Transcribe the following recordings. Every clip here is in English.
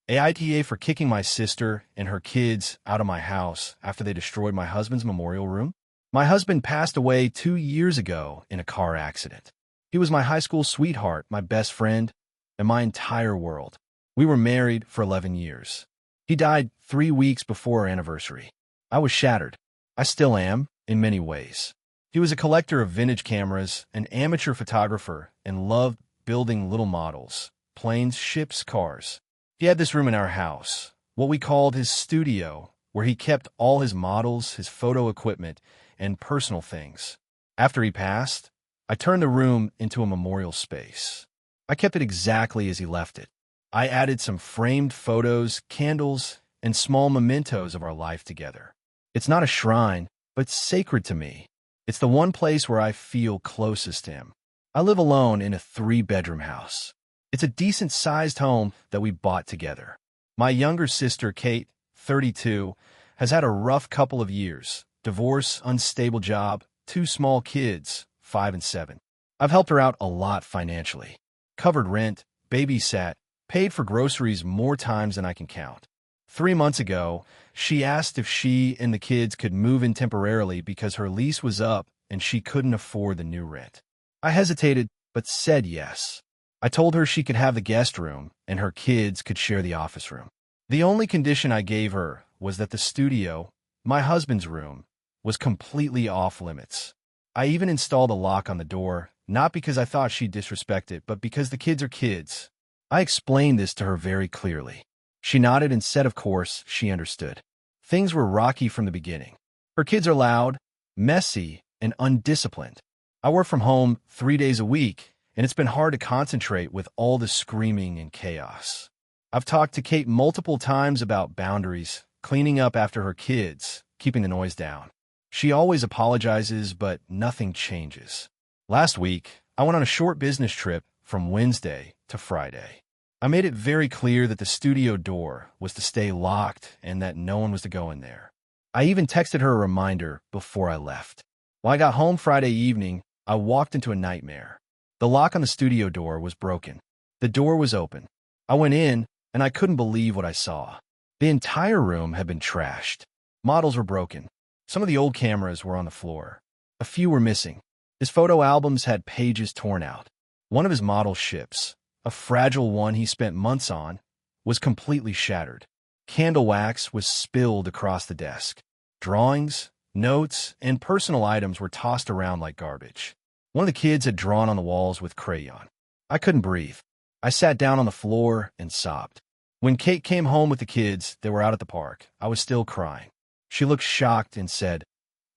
AITA for kicking my sister and her kids out of my house after they destroyed my husband's memorial room. My husband passed away 2 years ago in a car accident. He was my high school sweetheart, my best friend, and my entire world. We were married for 11 years. He died 3 weeks before our anniversary. I was shattered. I still am, in many ways. He was a collector of vintage cameras, an amateur photographer, and loved building little models, planes, ships, cars. He had this room in our house, what we called his studio, where he kept all his models, his photo equipment, and personal things. After he passed, I turned the room into a memorial space. I kept it exactly as he left it. I added some framed photos, candles, and small mementos of our life together. It's not a shrine, but sacred to me. It's the one place where I feel closest to him. I live alone in a 3-bedroom house. It's a decent-sized home that we bought together. My younger sister, Kate, 32, has had a rough couple of years. Divorce, unstable job, 2 small kids, 5 and 7. I've helped her out a lot financially. Covered rent, babysat, paid for groceries more times than I can count. 3 months ago, she asked if she and the kids could move in temporarily because her lease was up and she couldn't afford the new rent. I hesitated, but said yes. I told her she could have the guest room and her kids could share the office room. The only condition I gave her was that the studio, my husband's room, was completely off limits. I even installed a lock on the door, not because I thought she'd disrespect it, but because the kids are kids. I explained this to her very clearly. She nodded and said, of course, she understood. Things were rocky from the beginning. Her kids are loud, messy, and undisciplined. I work from home 3 days a week, and it's been hard to concentrate with all the screaming and chaos. I've talked to Kate multiple times about boundaries, cleaning up after her kids, keeping the noise down. She always apologizes, but nothing changes. Last week, I went on a short business trip from Wednesday to Friday. I made it very clear that the studio door was to stay locked and that no one was to go in there. I even texted her a reminder before I left. When I got home Friday evening, I walked into a nightmare. The lock on the studio door was broken. The door was open. I went in, and I couldn't believe what I saw. The entire room had been trashed. Models were broken. Some of the old cameras were on the floor. A few were missing. His photo albums had pages torn out. One of his model ships, a fragile one he spent months on, was completely shattered. Candle wax was spilled across the desk. Drawings, notes, and personal items were tossed around like garbage. One of the kids had drawn on the walls with crayon. I couldn't breathe. I sat down on the floor and sobbed. When Kate came home with the kids, they were out at the park. I was still crying. She looked shocked and said,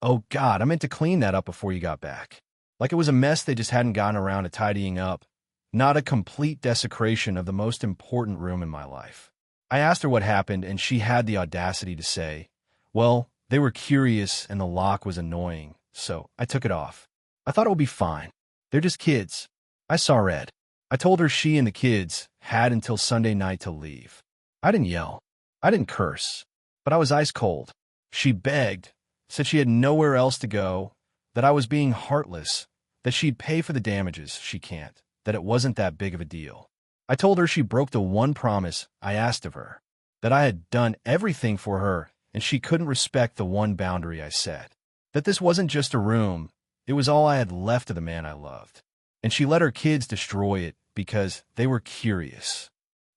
"Oh God, I meant to clean that up before you got back." Like it was a mess they just hadn't gotten around to tidying up, not a complete desecration of the most important room in my life. I asked her what happened, and she had the audacity to say, well, they were curious and the lock was annoying, so I took it off. I thought it would be fine. They're just kids. I saw red. I told her she and the kids had until Sunday night to leave. I didn't yell. I didn't curse. But I was ice cold. She begged, said she had nowhere else to go, that I was being heartless, that she'd pay for the damages. She can't, that it wasn't that big of a deal. I told her she broke the one promise I asked of her, that I had done everything for her and she couldn't respect the one boundary I set, that this wasn't just a room, it was all I had left of the man I loved. And she let her kids destroy it because they were curious.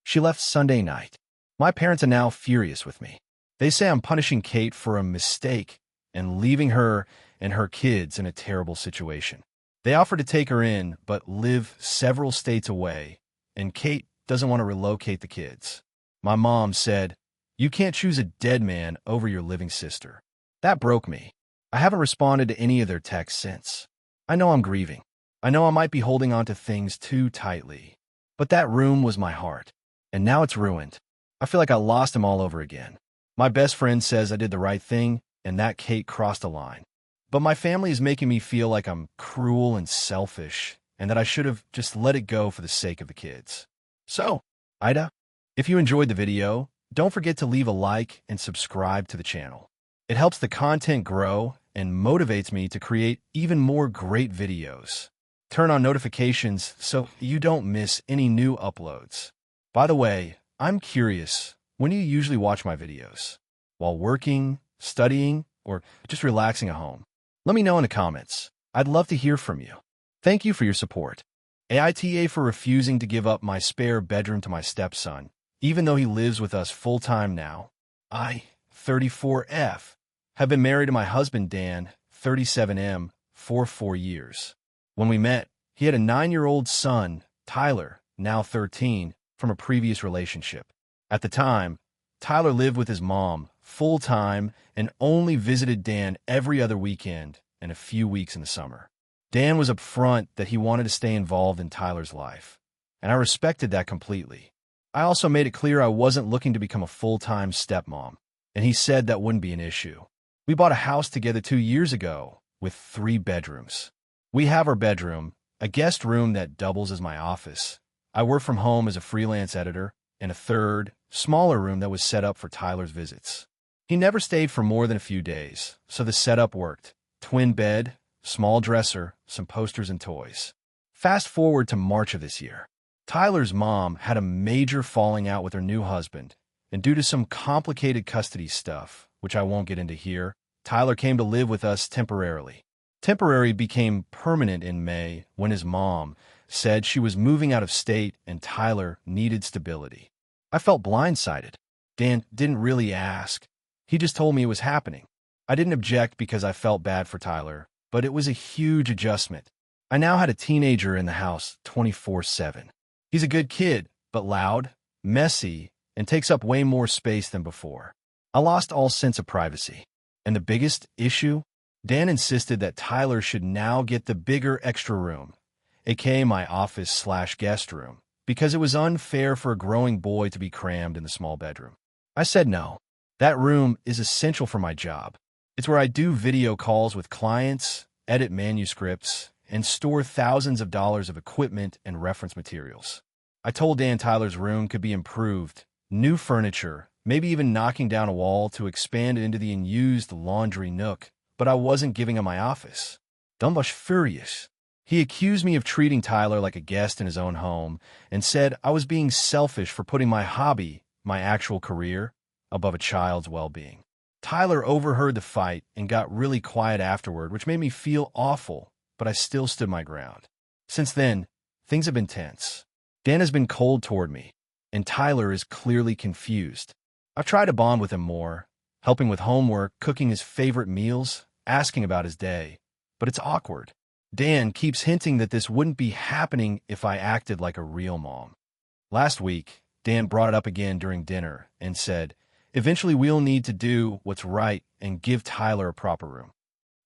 She left Sunday night. My parents are now furious with me. They say I'm punishing Kate for a mistake and leaving her and her kids in a terrible situation. They offered to take her in, but live several states away, and Kate doesn't want to relocate the kids. My mom said, "You can't choose a dead man over your living sister." That broke me. I haven't responded to any of their texts since. I know I'm grieving. I know I might be holding on to things too tightly. But that room was my heart, and now it's ruined. I feel like I lost him all over again. My best friend says I did the right thing, and that Kate crossed a line. But my family is making me feel like I'm cruel and selfish, and that I should have just let it go for the sake of the kids. So, AITA, if you enjoyed the video, don't forget to leave a like and subscribe to the channel. It helps the content grow and motivates me to create even more great videos. Turn on notifications so you don't miss any new uploads. By the way, I'm curious, when do you usually watch my videos? While working, studying, or just relaxing at home? Let me know in the comments. I'd love to hear from you. Thank you for your support. AITA for refusing to give up my spare bedroom to my stepson, even though he lives with us full-time now. I, 34F, have been married to my husband Dan, 37M, for 4 years. When we met, he had a 9-year-old son, Tyler, now 13, from a previous relationship. At the time, Tyler lived with his mom, full-time, and only visited Dan every other weekend and a few weeks in the summer. Dan was upfront that he wanted to stay involved in Tyler's life, and I respected that completely. I also made it clear I wasn't looking to become a full-time stepmom, and he said that wouldn't be an issue. We bought a house together 2 years ago with 3 bedrooms. We have our bedroom, a guest room that doubles as my office. I work from home as a freelance editor, and a third, smaller room that was set up for Tyler's visits. He never stayed for more than a few days, so the setup worked. Twin bed, small dresser, some posters and toys. Fast forward to March of this year. Tyler's mom had a major falling out with her new husband, and due to some complicated custody stuff, which I won't get into here, Tyler came to live with us temporarily. Temporary became permanent in May when his mom said she was moving out of state and Tyler needed stability. I felt blindsided. Dan didn't really ask. He just told me it was happening. I didn't object because I felt bad for Tyler, but it was a huge adjustment. I now had a teenager in the house 24/7. He's a good kid, but loud, messy, and takes up way more space than before. I lost all sense of privacy. And the biggest issue? Dan insisted that Tyler should now get the bigger extra room, aka my office/guest room, because it was unfair for a growing boy to be crammed in the small bedroom. I said no. That room is essential for my job. It's where I do video calls with clients, edit manuscripts, and store thousands of dollars of equipment and reference materials. I told Dan Tyler's room could be improved, new furniture, maybe even knocking down a wall to expand it into the unused laundry nook, but I wasn't giving him my office. Dan was furious. He accused me of treating Tyler like a guest in his own home and said I was being selfish for putting my hobby, my actual career, above a child's well-being. Tyler overheard the fight and got really quiet afterward, which made me feel awful, but I still stood my ground. Since then, things have been tense. Dan has been cold toward me, and Tyler is clearly confused. I've tried to bond with him more, helping with homework, cooking his favorite meals, asking about his day, but it's awkward. Dan keeps hinting that this wouldn't be happening if I acted like a real mom. Last week, Dan brought it up again during dinner and said, eventually we'll need to do what's right and give Tyler a proper room.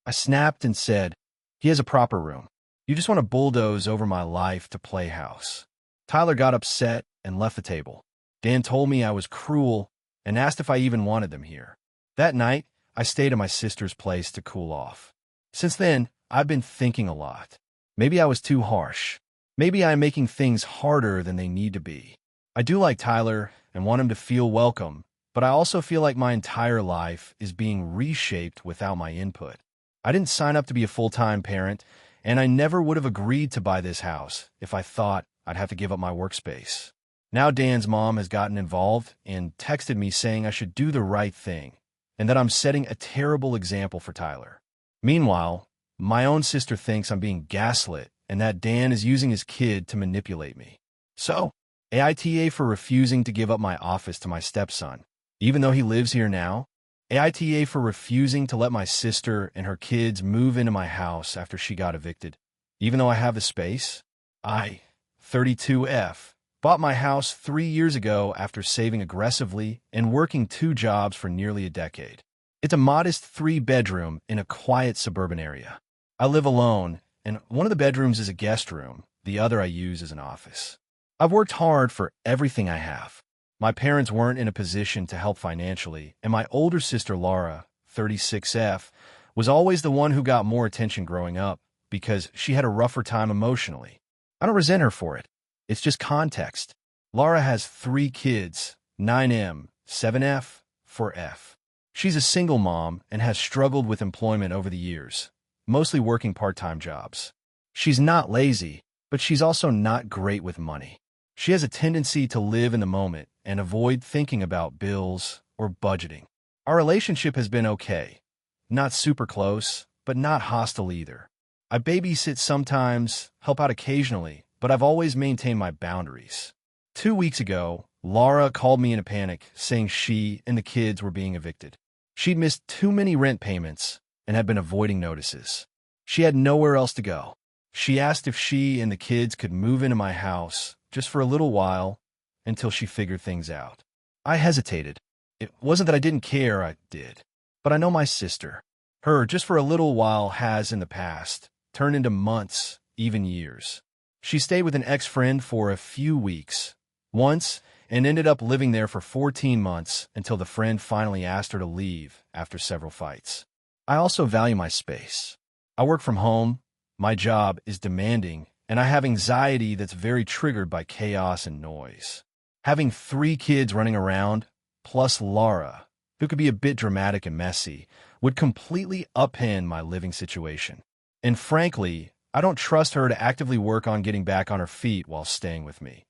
I snapped and said, he has a proper room. You just want to bulldoze over my life to play house. Tyler got upset and left the table. Dan told me I was cruel and asked if I even wanted them here. That night, I stayed at my sister's place to cool off. Since then, I've been thinking a lot. Maybe I was too harsh. Maybe I'm making things harder than they need to be. I do like Tyler and want him to feel welcome, but I also feel like my entire life is being reshaped without my input. I didn't sign up to be a full-time parent, and I never would have agreed to buy this house if I thought I'd have to give up my workspace. Now Dan's mom has gotten involved and texted me saying I should do the right thing, and that I'm setting a terrible example for Tyler. Meanwhile, my own sister thinks I'm being gaslit and that Dan is using his kid to manipulate me. So, AITA for refusing to give up my office to my stepson, even though he lives here now. AITA for refusing to let my sister and her kids move into my house after she got evicted, even though I have the space. I, 32F, bought my house 3 years ago after saving aggressively and working 2 jobs for nearly a decade. It's a modest 3-bedroom in a quiet suburban area. I live alone, and one of the bedrooms is a guest room, the other I use as an office. I've worked hard for everything I have. My parents weren't in a position to help financially, and my older sister Laura, 36F, was always the one who got more attention growing up because she had a rougher time emotionally. I don't resent her for it. It's just context. Laura has 3 kids, 9M, 7F, 4F. She's a single mom and has struggled with employment over the years, mostly working part-time jobs. She's not lazy, but she's also not great with money. She has a tendency to live in the moment and avoid thinking about bills or budgeting. Our relationship has been okay. Not super close, but not hostile either. I babysit sometimes, help out occasionally, but I've always maintained my boundaries. 2 weeks ago, Laura called me in a panic, saying she and the kids were being evicted. She'd missed too many rent payments and had been avoiding notices. She had nowhere else to go. She asked if she and the kids could move into my house just for a little while until she figured things out. I hesitated. It wasn't that I didn't care, I did. But I know my sister. Her, just for a little while, has in the past turned into months, even years. She stayed with an ex-friend for a few weeks, once, and ended up living there for 14 months until the friend finally asked her to leave after several fights. I also value my space. I work from home, my job is demanding, and I have anxiety that's very triggered by chaos and noise. Having 3 kids running around, plus Laura, who could be a bit dramatic and messy, would completely upend my living situation. And frankly, I don't trust her to actively work on getting back on her feet while staying with me.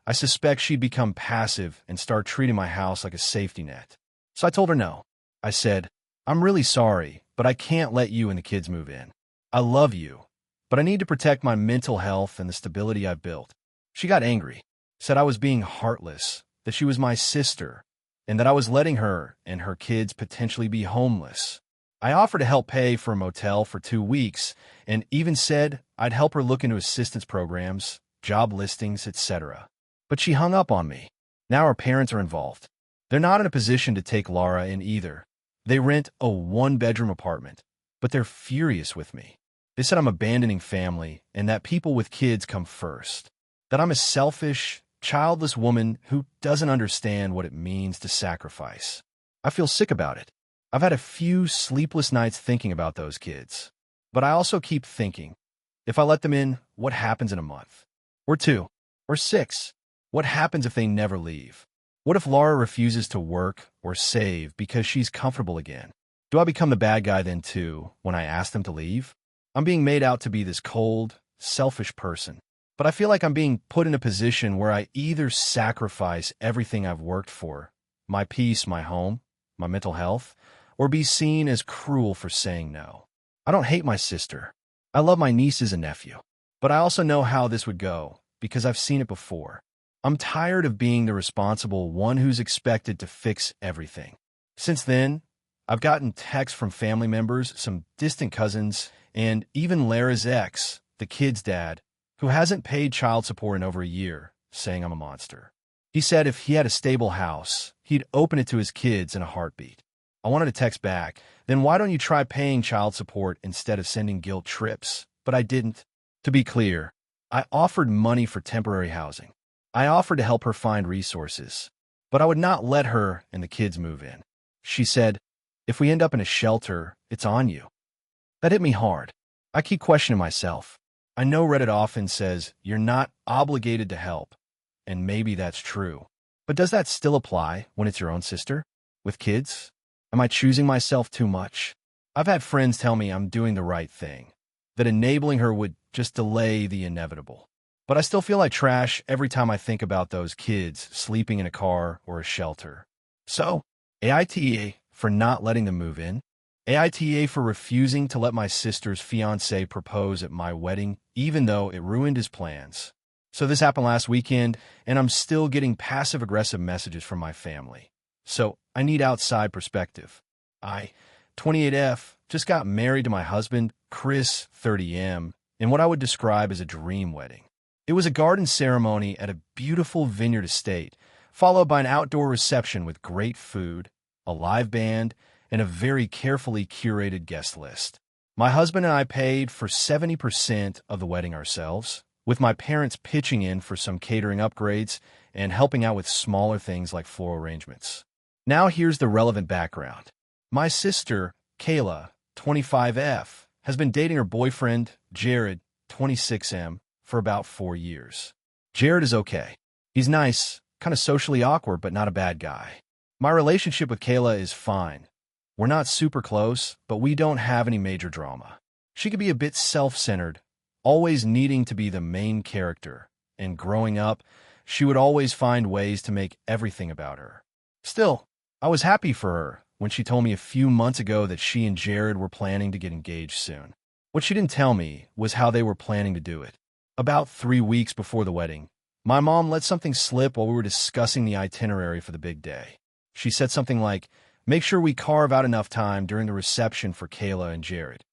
I suspect she'd become passive and start treating my house like a safety net. So I told her no. I said, "I'm really sorry, but I can't let you and the kids move in. I love you, but I need to protect my mental health and the stability I've built." She got angry, said I was being heartless, that she was my sister, and that I was letting her and her kids potentially be homeless. I offered to help pay for a motel for 2 weeks and even said I'd help her look into assistance programs, job listings, etc. But she hung up on me. Now her parents are involved. They're not in a position to take Laura in either. They rent a 1-bedroom apartment, but they're furious with me. They said I'm abandoning family and that people with kids come first. That I'm a selfish, childless woman who doesn't understand what it means to sacrifice. I feel sick about it. I've had a few sleepless nights thinking about those kids. But I also keep thinking, if I let them in, what happens in a month? Or 2? Or 6? What happens if they never leave? What if Laura refuses to work or save because she's comfortable again? Do I become the bad guy then too when I ask them to leave? I'm being made out to be this cold, selfish person. But I feel like I'm being put in a position where I either sacrifice everything I've worked for, my peace, my home, my mental health, or be seen as cruel for saying no. I don't hate my sister. I love my nieces and nephew. But I also know how this would go, because I've seen it before. I'm tired of being the responsible one who's expected to fix everything. Since then, I've gotten texts from family members, some distant cousins, and even Lara's ex, the kid's dad, who hasn't paid child support in over a year, saying I'm a monster. He said if he had a stable house, he'd open it to his kids in a heartbeat. I wanted to text back, then why don't you try paying child support instead of sending guilt trips? But I didn't. To be clear, I offered money for temporary housing. I offered to help her find resources, but I would not let her and the kids move in. She said, if we end up in a shelter, it's on you. That hit me hard. I keep questioning myself. I know Reddit often says you're not obligated to help, and maybe that's true. But does that still apply when it's your own sister? With kids? Am I choosing myself too much? I've had friends tell me I'm doing the right thing, that enabling her would just delay the inevitable. But I still feel like trash every time I think about those kids sleeping in a car or a shelter. So, AITA for not letting them move in. AITA for refusing to let my sister's fiancé propose at my wedding, even though it ruined his plans. So this happened last weekend, and I'm still getting passive-aggressive messages from my family. So I need outside perspective. I, 28F, just got married to my husband, Chris, 30M, in what I would describe as a dream wedding. It was a garden ceremony at a beautiful vineyard estate, followed by an outdoor reception with great food, a live band, and a very carefully curated guest list. My husband and I paid for 70% of the wedding ourselves, with my parents pitching in for some catering upgrades and helping out with smaller things like floral arrangements. Now here's the relevant background. My sister, Kayla, 25F, has been dating her boyfriend, Jared, 26M, for about 4 years. Jared is okay. He's nice, kind of socially awkward, but not a bad guy. My relationship with Kayla is fine. We're not super close, but we don't have any major drama. She could be a bit self-centered, always needing to be the main character, and growing up, She would always find ways to make everything about her. Still, I was happy for her when she told me a few months ago that she and Jared were planning to get engaged soon. What she didn't tell me was how they were planning to do it. About 3 weeks before the wedding, my mom let something slip while we were discussing the itinerary for the big day. She said something like, "Make sure we carve out enough time during the reception for Kayla and Jared."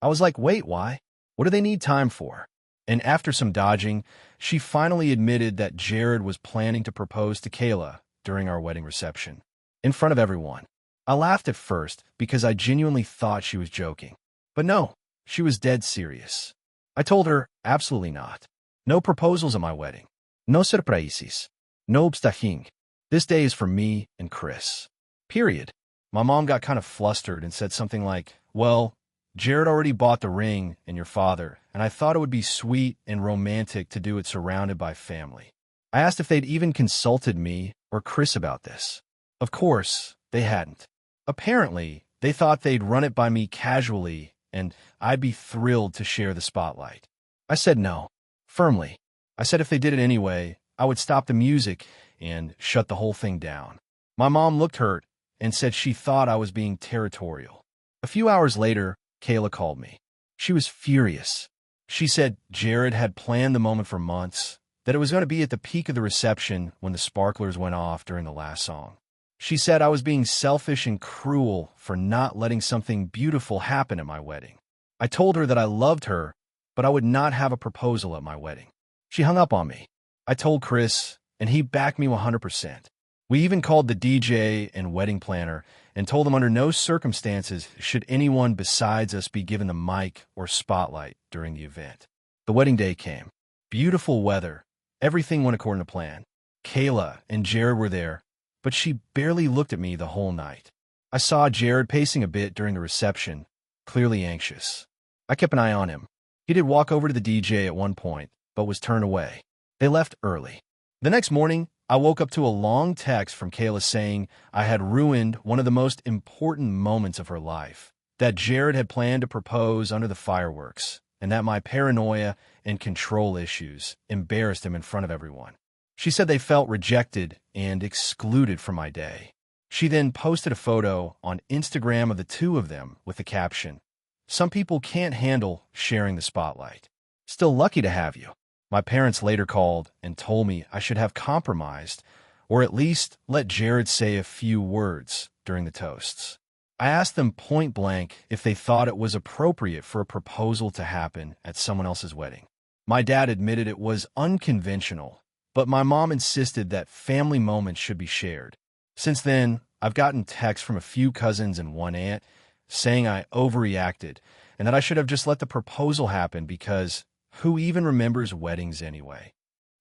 I was like, wait, why? What do they need time for? And after some dodging, she finally admitted that Jared was planning to propose to Kayla during our wedding reception, in front of everyone. I laughed at first because I genuinely thought she was joking. But no, she was dead serious. I told her, absolutely not. No proposals at my wedding. No surprises. No obstajing. This day is for me and Chris. Period. My mom got kind of flustered and said something like, well, Jared already bought the ring and your father, and I thought it would be sweet and romantic to do it surrounded by family. I asked if they'd even consulted me or Chris about this. Of course, they hadn't. Apparently, they thought they'd run it by me casually and I'd be thrilled to share the spotlight. I said no, firmly. I said if they did it anyway, I would stop the music and shut the whole thing down. My mom looked hurt and said she thought I was being territorial. A few hours later, Kayla called me. She was furious. She said Jared had planned the moment for months, that it was going to be at the peak of the reception when the sparklers went off during the last song. She said I was being selfish and cruel for not letting something beautiful happen at my wedding. I told her that I loved her, but I would not have a proposal at my wedding. She hung up on me. I told Chris, and he backed me 100%. We even called the DJ and wedding planner and told them under no circumstances should anyone besides us be given the mic or spotlight during the event. The wedding day came. Beautiful weather. Everything went according to plan. Kayla and Jared were there, but she barely looked at me the whole night. I saw Jared pacing a bit during the reception, clearly anxious. I kept an eye on him. He did walk over to the DJ at one point, but was turned away. They left early. The next morning, I woke up to a long text from Kayla saying I had ruined one of the most important moments of her life, that Jared had planned to propose under the fireworks, and that my paranoia and control issues embarrassed him in front of everyone. She said they felt rejected and excluded from my day. She then posted a photo on Instagram of the two of them with the caption, "Some people can't handle sharing the spotlight. Still lucky to have you." My parents later called and told me I should have compromised, or at least let Jared say a few words during the toasts. I asked them point blank if they thought it was appropriate for a proposal to happen at someone else's wedding. My dad admitted it was unconventional, but my mom insisted that family moments should be shared. Since then, I've gotten texts from a few cousins and one aunt saying I overreacted and that I should have just let the proposal happen because who even remembers weddings anyway?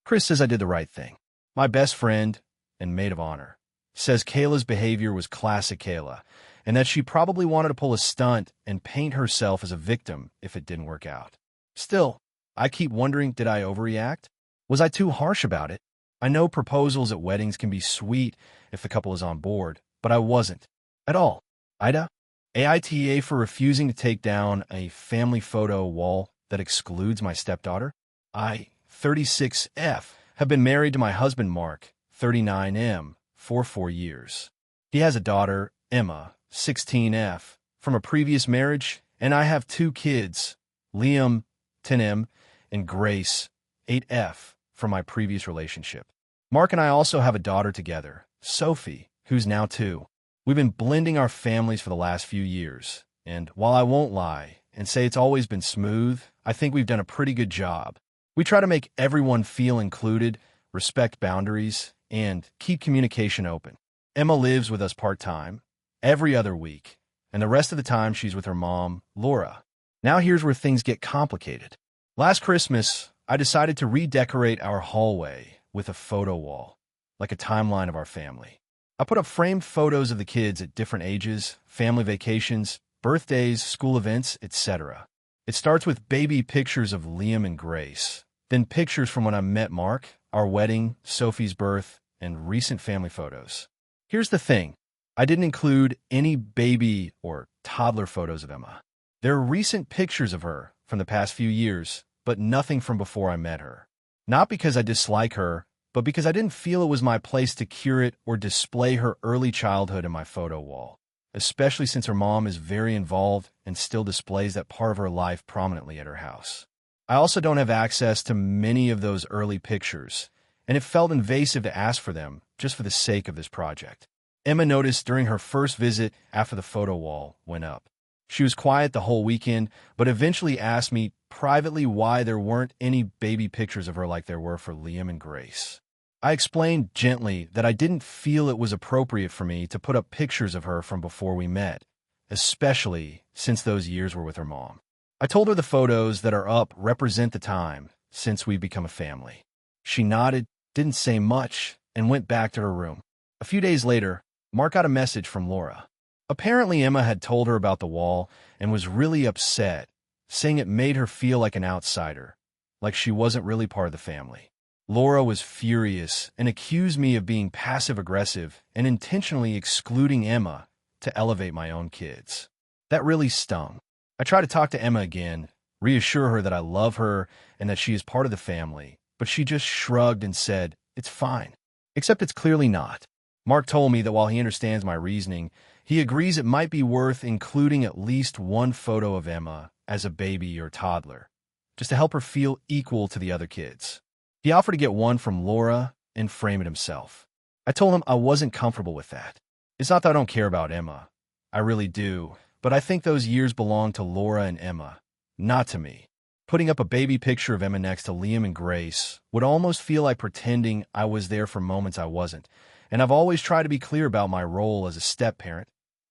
Chris says I did the right thing. My best friend and maid of honor says Kayla's behavior was classic Kayla and that she probably wanted to pull a stunt and paint herself as a victim if it didn't work out. Still, I keep wondering, did I overreact? Was I too harsh about it? I know proposals at weddings can be sweet if the couple is on board, but I wasn't. At all. AITA? AITA for refusing to take down a family photo wall that excludes my stepdaughter? I, 36F, have been married to my husband Mark, 39M, for 4 years. He has a daughter, Emma, 16F, from a previous marriage, and I have 2 kids, Liam, 10M, and Grace, 8F, from my previous relationship. Mark and I also have a daughter together, Sophie, who's now 2. We've been blending our families for the last few years, and while I won't lie and say it's always been smooth, I think we've done a pretty good job. We try to make everyone feel included, respect boundaries, and keep communication open. Emma lives with us part-time, every other week, and the rest of the time she's with her mom, Laura. Now here's where things get complicated. Last Christmas, I decided to redecorate our hallway with a photo wall, like a timeline of our family. I put up framed photos of the kids at different ages, family vacations, birthdays, school events, etc. It starts with baby pictures of Liam and Grace, then pictures from when I met Mark, our wedding, Sophie's birth, and recent family photos. Here's the thing. I didn't include any baby or toddler photos of Emma. There are recent pictures of her from the past few years, but nothing from before I met her. Not because I dislike her, but because I didn't feel it was my place to curate or display her early childhood in my photo wall, especially since her mom is very involved and still displays that part of her life prominently at her house. I also don't have access to many of those early pictures, and it felt invasive to ask for them just for the sake of this project. Emma noticed during her first visit after the photo wall went up. She was quiet the whole weekend, but eventually asked me privately why there weren't any baby pictures of her like there were for Liam and Grace. I explained gently that I didn't feel it was appropriate for me to put up pictures of her from before we met, especially since those years were with her mom. I told her the photos that are up represent the time since we've become a family. She nodded, didn't say much, and went back to her room. A few days later, Mark got a message from Laura. Apparently, Emma had told her about the wall and was really upset, saying it made her feel like an outsider, like she wasn't really part of the family. Laura was furious and accused me of being passive-aggressive and intentionally excluding Emma to elevate my own kids. That really stung. I tried to talk to Emma again, reassure her that I love her and that she is part of the family, but she just shrugged and said, "It's fine." Except it's clearly not. Mark told me that while he understands my reasoning, he agrees it might be worth including at least one photo of Emma as a baby or toddler, just to help her feel equal to the other kids. He offered to get one from Laura and frame it himself. I told him I wasn't comfortable with that. It's not that I don't care about Emma. I really do, but I think those years belong to Laura and Emma, not to me. Putting up a baby picture of Emma next to Liam and Grace would almost feel like pretending I was there for moments I wasn't, and I've always tried to be clear about my role as a step-parent,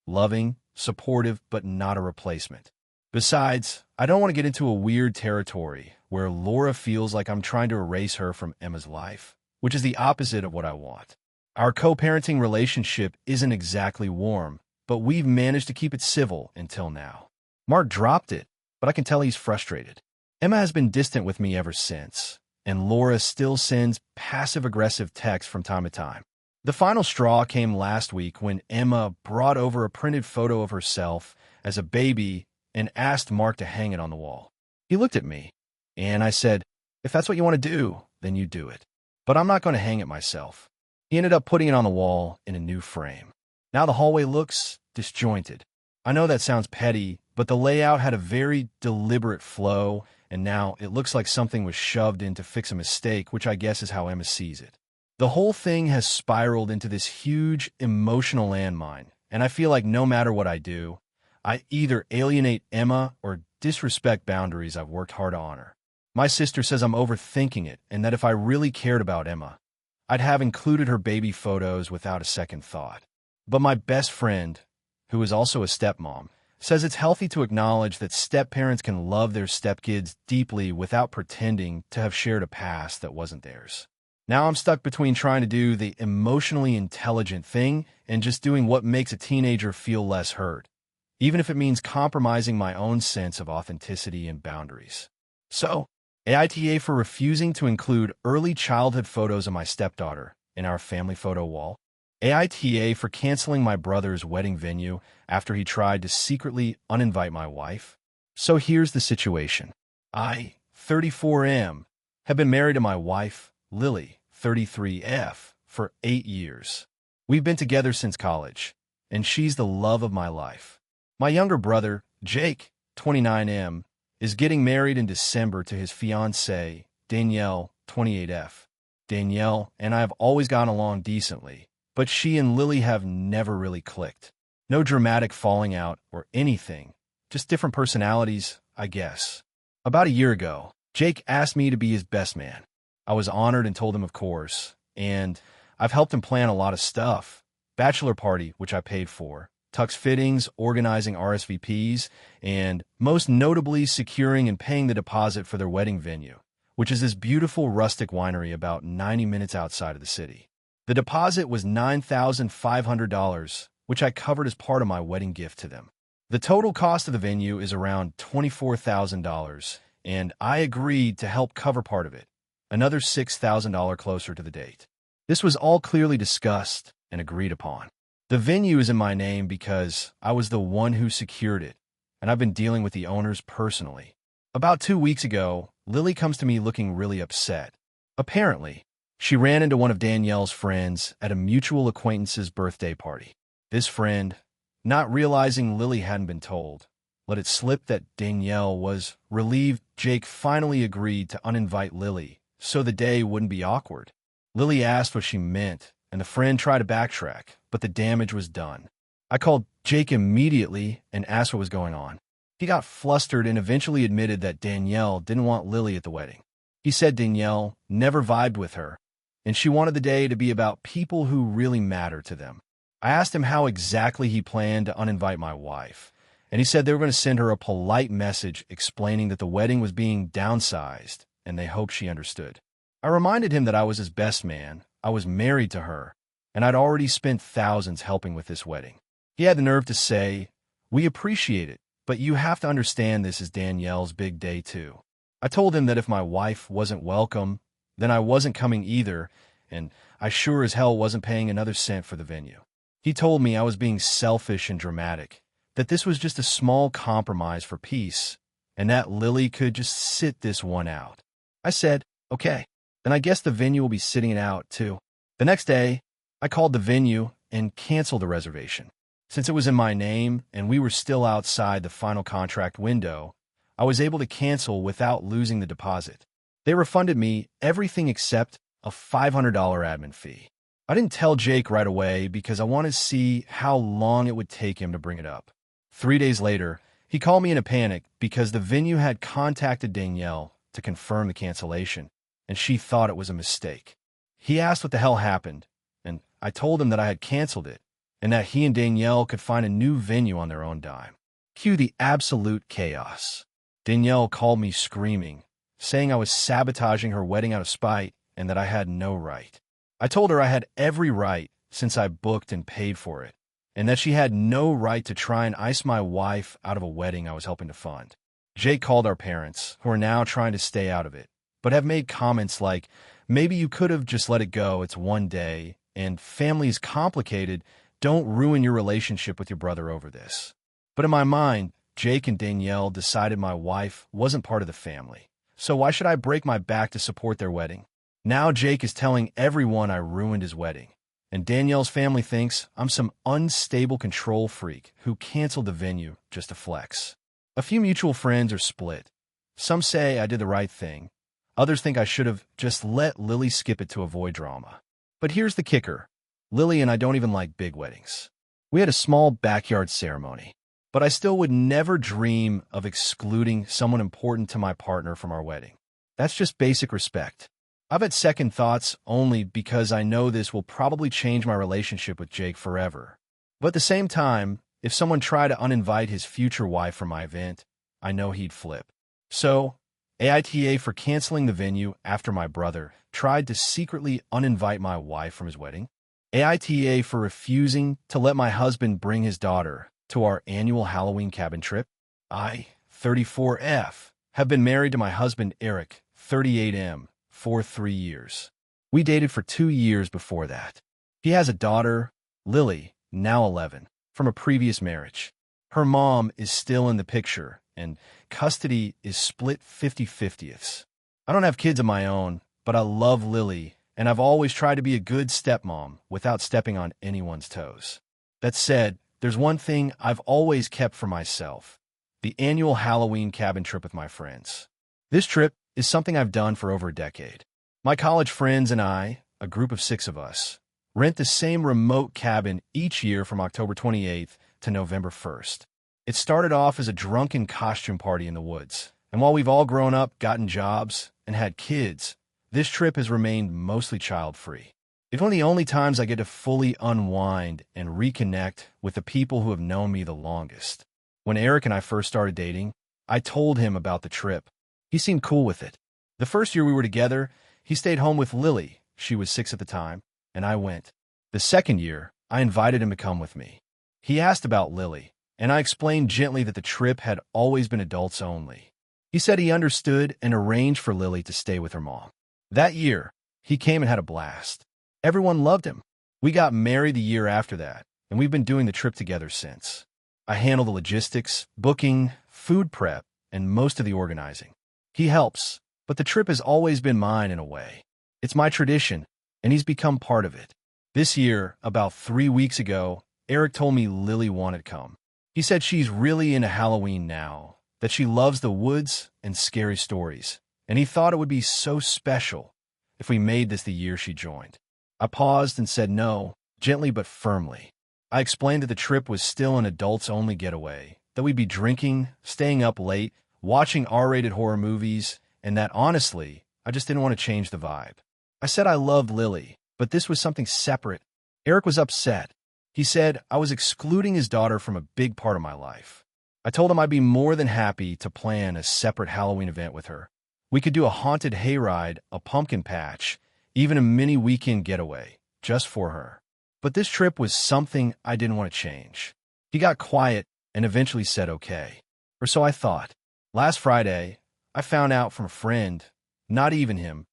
loving, supportive, but not a replacement. Besides, I don't want to get into a weird territory where Laura feels like I'm trying to erase her from Emma's life, which is the opposite of what I want. Our co-parenting relationship isn't exactly warm, but we've managed to keep it civil until now. Mark dropped it, but I can tell he's frustrated. Emma has been distant with me ever since, and Laura still sends passive-aggressive texts from time to time. The final straw came last week when Emma brought over a printed photo of herself as a baby and asked Mark to hang it on the wall. He looked at me, and I said, "If that's what you want to do, then you do it. But I'm not going to hang it myself." He ended up putting it on the wall in a new frame. Now the hallway looks disjointed. I know that sounds petty, but the layout had a very deliberate flow, and now it looks like something was shoved in to fix a mistake, which I guess is how Emma sees it. The whole thing has spiraled into this huge emotional landmine, and I feel like no matter what I do, I either alienate Emma or disrespect boundaries I've worked hard to honor. My sister says I'm overthinking it, and that if I really cared about Emma, I'd have included her baby photos without a second thought. But my best friend, who is also a stepmom, says it's healthy to acknowledge that step-parents can love their stepkids deeply without pretending to have shared a past that wasn't theirs. Now I'm stuck between trying to do the emotionally intelligent thing and just doing what makes a teenager feel less hurt, even if it means compromising my own sense of authenticity and boundaries. So, AITA for refusing to include early childhood photos of my stepdaughter in our family photo wall. AITA for canceling my brother's wedding venue after he tried to secretly uninvite my wife. So here's the situation. I, 34M, have been married to my wife, Lily, 33F, for 8 years. We've been together since college, and she's the love of my life. My younger brother, Jake, 29M, is getting married in December to his fiancée, Danielle, 28F. Danielle and I have always gotten along decently, but she and Lily have never really clicked. No dramatic falling out or anything, just different personalities, I guess. About a year ago, Jake asked me to be his best man. I was honored and told him of course, and I've helped him plan a lot of stuff. Bachelor party, which I paid for, tux fittings, organizing RSVPs, and most notably securing and paying the deposit for their wedding venue, which is this beautiful rustic winery about 90 minutes outside of the city. The deposit was $9,500, which I covered as part of my wedding gift to them. The total cost of the venue is around $24,000, and I agreed to help cover part of it, another $6,000 closer to the date. This was all clearly discussed and agreed upon. The venue is in my name because I was the one who secured it, and I've been dealing with the owners personally. About 2 weeks ago, Lily comes to me looking really upset. Apparently, She ran into one of Danielle's friends at a mutual acquaintance's birthday party. This friend, not realizing Lily hadn't been told, let it slip that Danielle was relieved Jake finally agreed to uninvite Lily so the day wouldn't be awkward. Lily asked what she meant, and the friend tried to backtrack, but the damage was done. I called Jake immediately and asked what was going on. He got flustered and eventually admitted that Danielle didn't want Lily at the wedding. He said Danielle never vibed with her, and she wanted the day to be about people who really matter to them. I asked him how exactly he planned to uninvite my wife, and he said they were going to send her a polite message explaining that the wedding was being downsized, and they hoped she understood. I reminded him that I was his best man, I was married to her, and I'd already spent thousands helping with this wedding. He had the nerve to say, "We appreciate it, but you have to understand this is Danielle's big day too." I told him that if my wife wasn't welcome, then I wasn't coming either, and I sure as hell wasn't paying another cent for the venue. He told me I was being selfish and dramatic, that this was just a small compromise for peace, and that Lily could just sit this one out. I said, okay, then I guess the venue will be sitting it out too. The next day, I called the venue and canceled the reservation. Since it was in my name and we were still outside the final contract window, I was able to cancel without losing the deposit. They refunded me everything except a $500 admin fee. I didn't tell Jake right away because I wanted to see how long it would take him to bring it up. 3 days later, he called me in a panic because the venue had contacted Danielle to confirm the cancellation, and she thought it was a mistake. He asked what the hell happened, and I told him that I had canceled it, and that he and Danielle could find a new venue on their own dime. Cue the absolute chaos. Danielle called me screaming, saying I was sabotaging her wedding out of spite and that I had no right. I told her I had every right since I booked and paid for it, and that she had no right to try and ice my wife out of a wedding I was helping to fund. Jake called our parents, who are now trying to stay out of it, but have made comments like, maybe you could have just let it go, it's one day, and family is complicated, don't ruin your relationship with your brother over this. But in my mind, Jake and Danielle decided my wife wasn't part of the family, so why should I break my back to support their wedding? Now Jake is telling everyone I ruined his wedding, and Danielle's family thinks I'm some unstable control freak who canceled the venue just to flex. A few mutual friends are split. Some say I did the right thing. Others think I should have just let Lily skip it to avoid drama. But here's the kicker. Lily and I don't even like big weddings. We had a small backyard ceremony, but I still would never dream of excluding someone important to my partner from our wedding. That's just basic respect. I've had second thoughts only because I know this will probably change my relationship with Jake forever. But at the same time, if someone tried to uninvite his future wife from my event, I know he'd flip. So, AITA for canceling the venue after my brother tried to secretly uninvite my wife from his wedding. AITA for refusing to let my husband bring his daughter to our annual Halloween cabin trip. I, 34F, have been married to my husband Eric, 38M, for 3 years. We dated for 2 years before that. He has a daughter, Lily, now 11, from a previous marriage. Her mom is still in the picture, and custody is split 50-50ths. I don't have kids of my own, but I love Lily, and I've always tried to be a good stepmom without stepping on anyone's toes. That said, there's one thing I've always kept for myself: the annual Halloween cabin trip with my friends. This trip is something I've done for over a decade. My college friends and I, a group of 6 of us, rent the same remote cabin each year from October 28th to November 1st. It started off as a drunken costume party in the woods, and while we've all grown up, gotten jobs, and had kids, this trip has remained mostly child-free. It's one of the only times I get to fully unwind and reconnect with the people who have known me the longest. When Eric and I first started dating, I told him about the trip. He seemed cool with it. The first year we were together, he stayed home with Lily. She was 6 at the time, and I went. The second year, I invited him to come with me. He asked about Lily, and I explained gently that the trip had always been adults only. He said he understood and arranged for Lily to stay with her mom. That year, he came and had a blast. Everyone loved him. We got married the year after that, and we've been doing the trip together since. I handle the logistics, booking, food prep, and most of the organizing. He helps, but the trip has always been mine in a way. It's my tradition, and he's become part of it. This year, about 3 weeks ago, Eric told me Lily wanted to come. He said she's really into Halloween now, that she loves the woods and scary stories, and he thought it would be so special if we made this the year she joined. I paused and said no, gently but firmly. I explained that the trip was still an adults-only getaway, that we'd be drinking, staying up late, watching R-rated horror movies, and that, honestly, I just didn't want to change the vibe. I said I loved Lily, but this was something separate. Eric was upset. He said I was excluding his daughter from a big part of my life. I told him I'd be more than happy to plan a separate Halloween event with her. We could do a haunted hayride, a pumpkin patch, even a mini weekend getaway, just for her. But this trip was something I didn't want to change. He got quiet and eventually said okay. Or so I thought. Last Friday, I found out from a friend, not even him,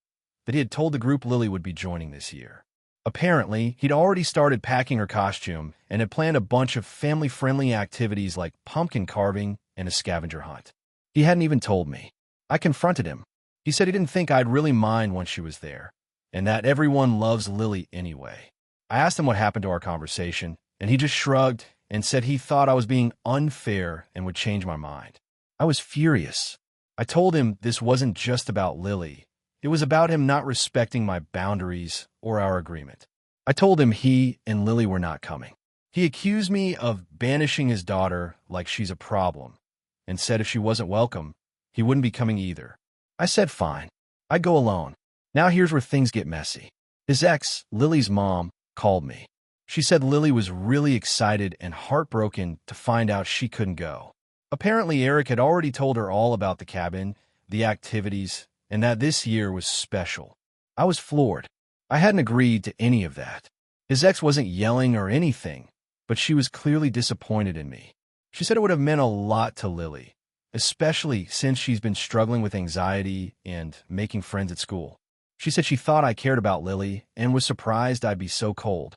that he had told the group Lily would be joining this year. Apparently, he'd already started packing her costume and had planned a bunch of family-friendly activities like pumpkin carving and a scavenger hunt. He hadn't even told me. I confronted him. He said he didn't think I'd really mind when she was there, and that everyone loves Lily anyway. I asked him what happened to our conversation, and he just shrugged and said he thought I was being unfair and would change my mind. I was furious. I told him this wasn't just about Lily. It was about him not respecting my boundaries or our agreement. I told him he and Lily were not coming. He accused me of banishing his daughter like she's a problem, and said if she wasn't welcome, he wouldn't be coming either. I said fine. I'd go alone. Now here's where things get messy. His ex, Lily's mom, called me. She said Lily was really excited and heartbroken to find out she couldn't go. Apparently, Eric had already told her all about the cabin, the activities, and that this year was special. I was floored. I hadn't agreed to any of that. His ex wasn't yelling or anything, but she was clearly disappointed in me. She said it would have meant a lot to Lily, especially since she's been struggling with anxiety and making friends at school. She said she thought I cared about Lily and was surprised I'd be so cold.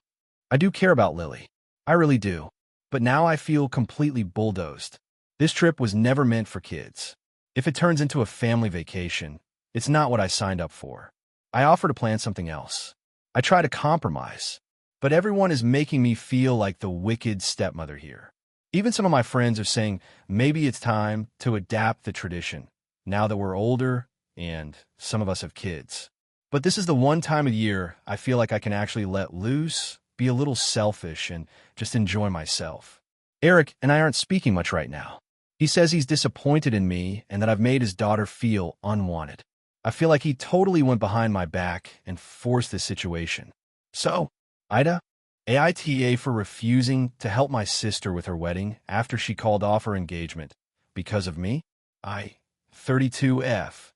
I do care about Lily. I really do. But now I feel completely bulldozed. This trip was never meant for kids. If it turns into a family vacation, it's not what I signed up for. I offer to plan something else. I try to compromise, but everyone is making me feel like the wicked stepmother here. Even some of my friends are saying maybe it's time to adapt the tradition, now that we're older and some of us have kids. But this is the one time of year I feel like I can actually let loose, be a little selfish, and just enjoy myself. Eric and I aren't speaking much right now. He says he's disappointed in me and that I've made his daughter feel unwanted. I feel like he totally went behind my back and forced this situation. So, AITA for refusing to help my sister with her wedding after she called off her engagement because of me? 32F.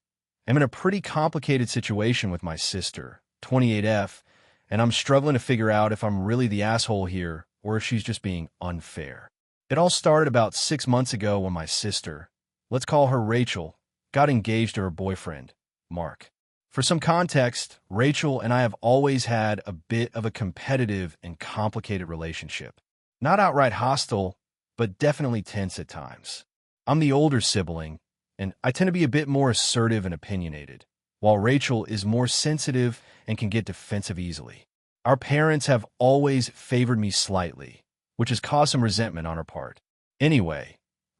I'm in a pretty complicated situation with my sister, 28F, and I'm struggling to figure out if I'm really the asshole here or if she's just being unfair. It all started about 6 months ago when my sister, let's call her Rachel, got engaged to her boyfriend, Mark. For some context, Rachel and I have always had a bit of a competitive and complicated relationship. Not outright hostile, but definitely tense at times. I'm the older sibling, and I tend to be a bit more assertive and opinionated, while Rachel is more sensitive and can get defensive easily. Our parents have always favored me slightly, which has caused some resentment on her part. Anyway,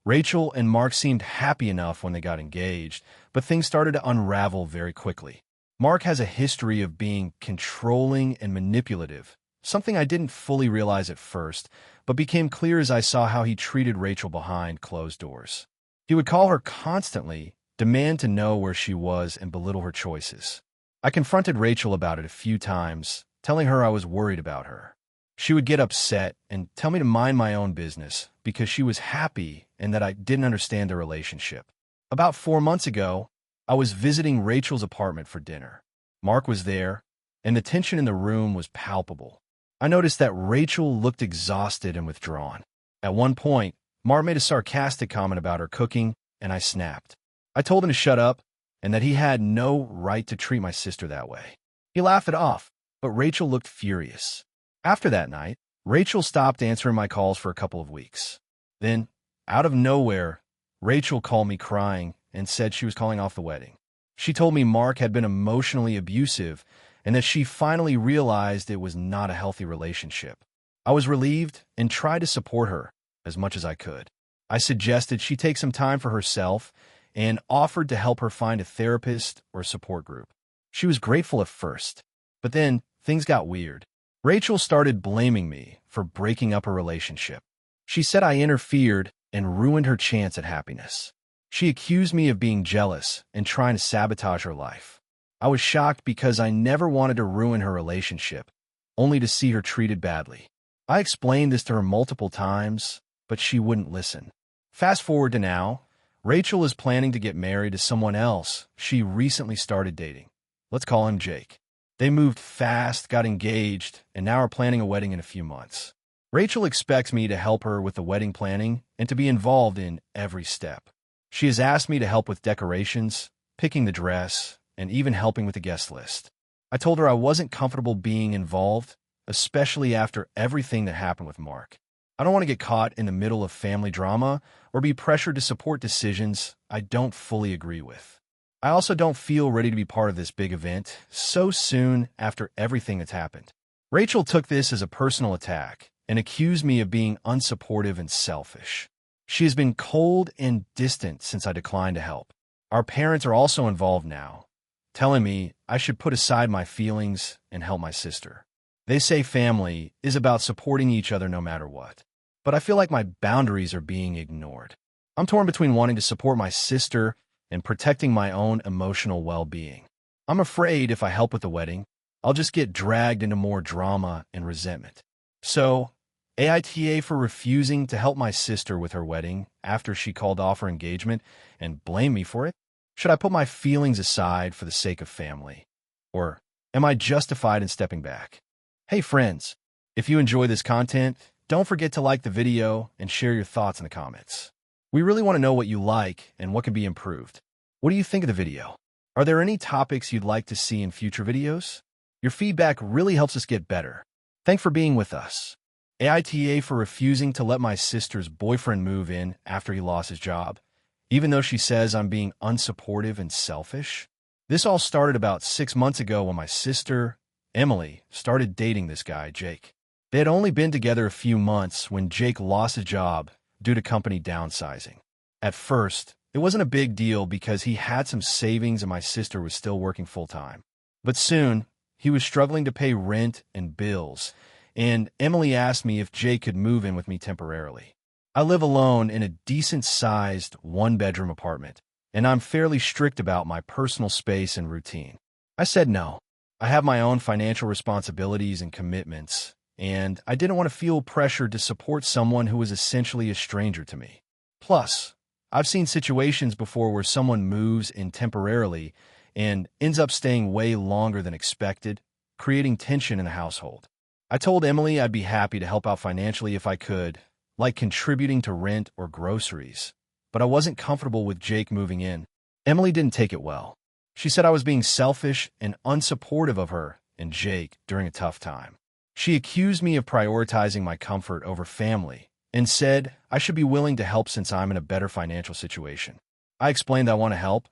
Rachel and Mark seemed happy enough when they got engaged, but things started to unravel very quickly. Mark has a history of being controlling and manipulative, something I didn't fully realize at first, but became clear as I saw how he treated Rachel behind closed doors. He would call her constantly, demand to know where she was, and belittle her choices. I confronted Rachel about it a few times, telling her I was worried about her. She would get upset and tell me to mind my own business because she was happy and that I didn't understand their relationship. About 4 months ago, I was visiting Rachel's apartment for dinner. Mark was there, and the tension in the room was palpable. I noticed that Rachel looked exhausted and withdrawn. At one point, Mark made a sarcastic comment about her cooking, and I snapped. I told him to shut up and that he had no right to treat my sister that way. He laughed it off, but Rachel looked furious. After that night, Rachel stopped answering my calls for a couple of weeks. Then, out of nowhere, Rachel called me crying and said she was calling off the wedding. She told me Mark had been emotionally abusive and that she finally realized it was not a healthy relationship. I was relieved and tried to support her as much as I could. I suggested she take some time for herself and offered to help her find a therapist or support group. She was grateful at first, but then things got weird. Rachel started blaming me for breaking up a relationship. She said I interfered and ruined her chance at happiness. She accused me of being jealous and trying to sabotage her life. I was shocked because I never wanted to ruin her relationship, only to see her treated badly. I explained this to her multiple times, but she wouldn't listen. Fast forward to now, Rachel is planning to get married to someone else she recently started dating. Let's call him Jake. They moved fast, got engaged, and now are planning a wedding in a few months. Rachel expects me to help her with the wedding planning and to be involved in every step. She has asked me to help with decorations, picking the dress, and even helping with the guest list. I told her I wasn't comfortable being involved, especially after everything that happened with Mark. I don't want to get caught in the middle of family drama or be pressured to support decisions I don't fully agree with. I also don't feel ready to be part of this big event so soon after everything that's happened. Rachel took this as a personal attack and accused me of being unsupportive and selfish. She has been cold and distant since I declined to help. Our parents are also involved now, telling me I should put aside my feelings and help my sister. They say family is about supporting each other no matter what, but I feel like my boundaries are being ignored. I'm torn between wanting to support my sister and protecting my own emotional well-being. I'm afraid if I help with the wedding, I'll just get dragged into more drama and resentment. So, AITA for refusing to help my sister with her wedding after she called off her engagement and blame me for it? Should I put my feelings aside for the sake of family? Or am I justified in stepping back? Hey friends, if you enjoy this content, don't forget to like the video and share your thoughts in the comments. We really want to know what you like and what can be improved. What do you think of the video? Are there any topics you'd like to see in future videos? Your feedback really helps us get better. Thanks for being with us. AITA for refusing to let my sister's boyfriend move in after he lost his job, even though she says I'm being unsupportive and selfish. This all started about 6 months ago when my sister, Emily, started dating this guy, Jake. They had only been together a few months when Jake lost his job due to company downsizing. At first, it wasn't a big deal because he had some savings and my sister was still working full-time. But soon, he was struggling to pay rent and bills, and Emily asked me if Jake could move in with me temporarily. I live alone in a decent-sized one-bedroom apartment, and I'm fairly strict about my personal space and routine. I said no. I have my own financial responsibilities and commitments, and I didn't want to feel pressured to support someone who was essentially a stranger to me. Plus, I've seen situations before where someone moves in temporarily and ends up staying way longer than expected, creating tension in the household. I told Emily I'd be happy to help out financially if I could, like contributing to rent or groceries, but I wasn't comfortable with Jake moving in. Emily didn't take it well. She said I was being selfish and unsupportive of her and Jake during a tough time. She accused me of prioritizing my comfort over family and said I should be willing to help since I'm in a better financial situation. I explained I want to help,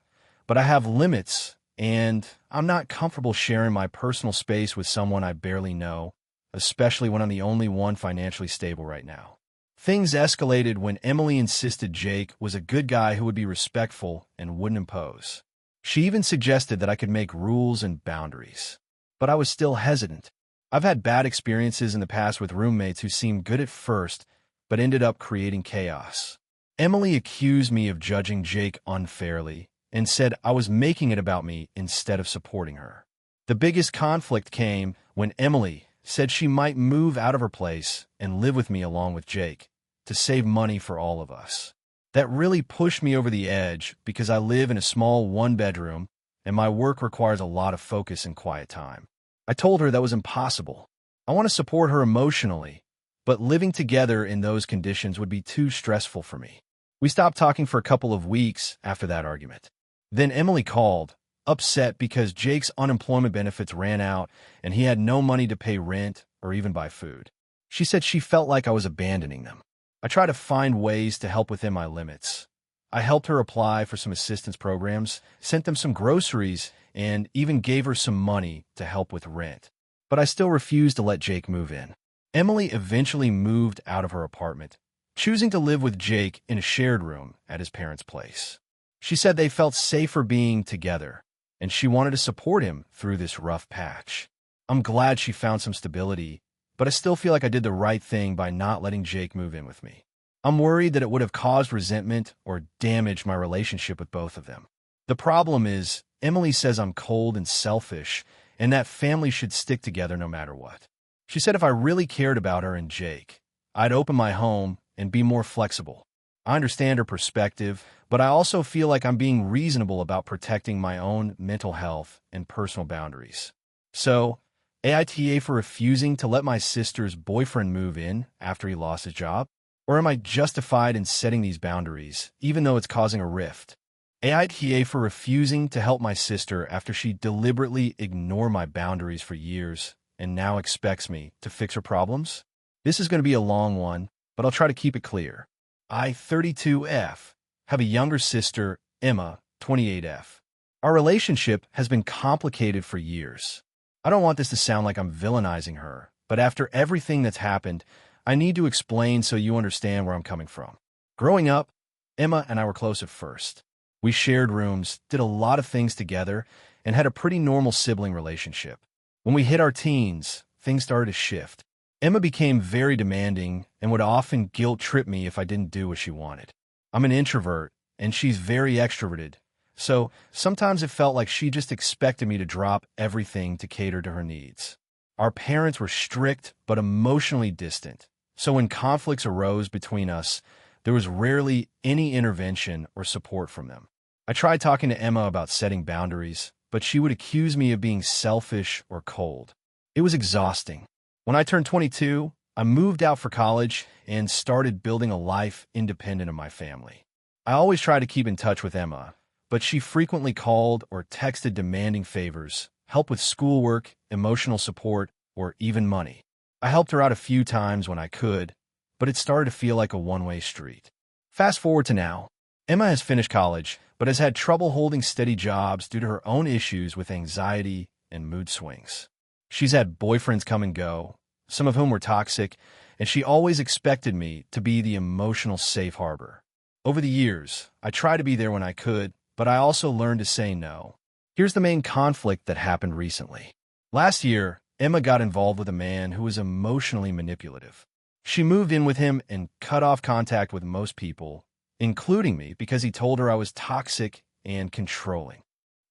but I have limits and I'm not comfortable sharing my personal space with someone I barely know, especially when I'm the only one financially stable right now. Things escalated when Emily insisted Jake was a good guy who would be respectful and wouldn't impose. She even suggested that I could make rules and boundaries, but I was still hesitant. I've had bad experiences in the past with roommates who seemed good at first, but ended up creating chaos. Emily accused me of judging Jake unfairly and said I was making it about me instead of supporting her. The biggest conflict came when Emily said she might move out of her place and live with me along with Jake to save money for all of us. That really pushed me over the edge because I live in a small one-bedroom and my work requires a lot of focus and quiet time. I told her that was impossible. I want to support her emotionally, but living together in those conditions would be too stressful for me. We stopped talking for a couple of weeks after that argument. Then Emily called, upset because Jake's unemployment benefits ran out and he had no money to pay rent or even buy food. She said she felt like I was abandoning them. I tried to find ways to help within my limits. I helped her apply for some assistance programs, sent them some groceries, and even gave her some money to help with rent. But I still refused to let Jake move in. Emily eventually moved out of her apartment, choosing to live with Jake in a shared room at his parents' place. She said they felt safer being together, and she wanted to support him through this rough patch. I'm glad she found some stability, but I still feel like I did the right thing by not letting Jake move in with me. I'm worried that it would have caused resentment or damaged my relationship with both of them. The problem is, Emily says I'm cold and selfish, and that family should stick together no matter what. She said if I really cared about her and Jake, I'd open my home and be more flexible. I understand her perspective, but I also feel like I'm being reasonable about protecting my own mental health and personal boundaries. So, AITA for refusing to let my sister's boyfriend move in after he lost his job? Or am I justified in setting these boundaries, even though it's causing a rift? AITA for refusing to help my sister after she deliberately ignored my boundaries for years and now expects me to fix her problems? This is going to be a long one, but I'll try to keep it clear. I, 32F, have a younger sister, Emma, 28F. Our relationship has been complicated for years. I don't want this to sound like I'm villainizing her, but after everything that's happened, I need to explain so you understand where I'm coming from. Growing up, Emma and I were close at first. We shared rooms, did a lot of things together, and had a pretty normal sibling relationship. When we hit our teens, things started to shift. Emma became very demanding and would often guilt-trip me if I didn't do what she wanted. I'm an introvert, and she's very extroverted, so sometimes it felt like she just expected me to drop everything to cater to her needs. Our parents were strict but emotionally distant, so when conflicts arose between us, there was rarely any intervention or support from them. I tried talking to Emma about setting boundaries, but she would accuse me of being selfish or cold. It was exhausting. When I turned 22, I moved out for college and started building a life independent of my family. I always tried to keep in touch with Emma, but she frequently called or texted demanding favors, help with schoolwork, emotional support, or even money. I helped her out a few times when I could, but it started to feel like a one-way street. Fast forward to now. Emma has finished college, but has had trouble holding steady jobs due to her own issues with anxiety and mood swings. She's had boyfriends come and go, some of whom were toxic, and she always expected me to be the emotional safe harbor. Over the years, I tried to be there when I could, but I also learned to say no. Here's the main conflict that happened recently. Last year, Emma got involved with a man who was emotionally manipulative. She moved in with him and cut off contact with most people, including me, because he told her I was toxic and controlling.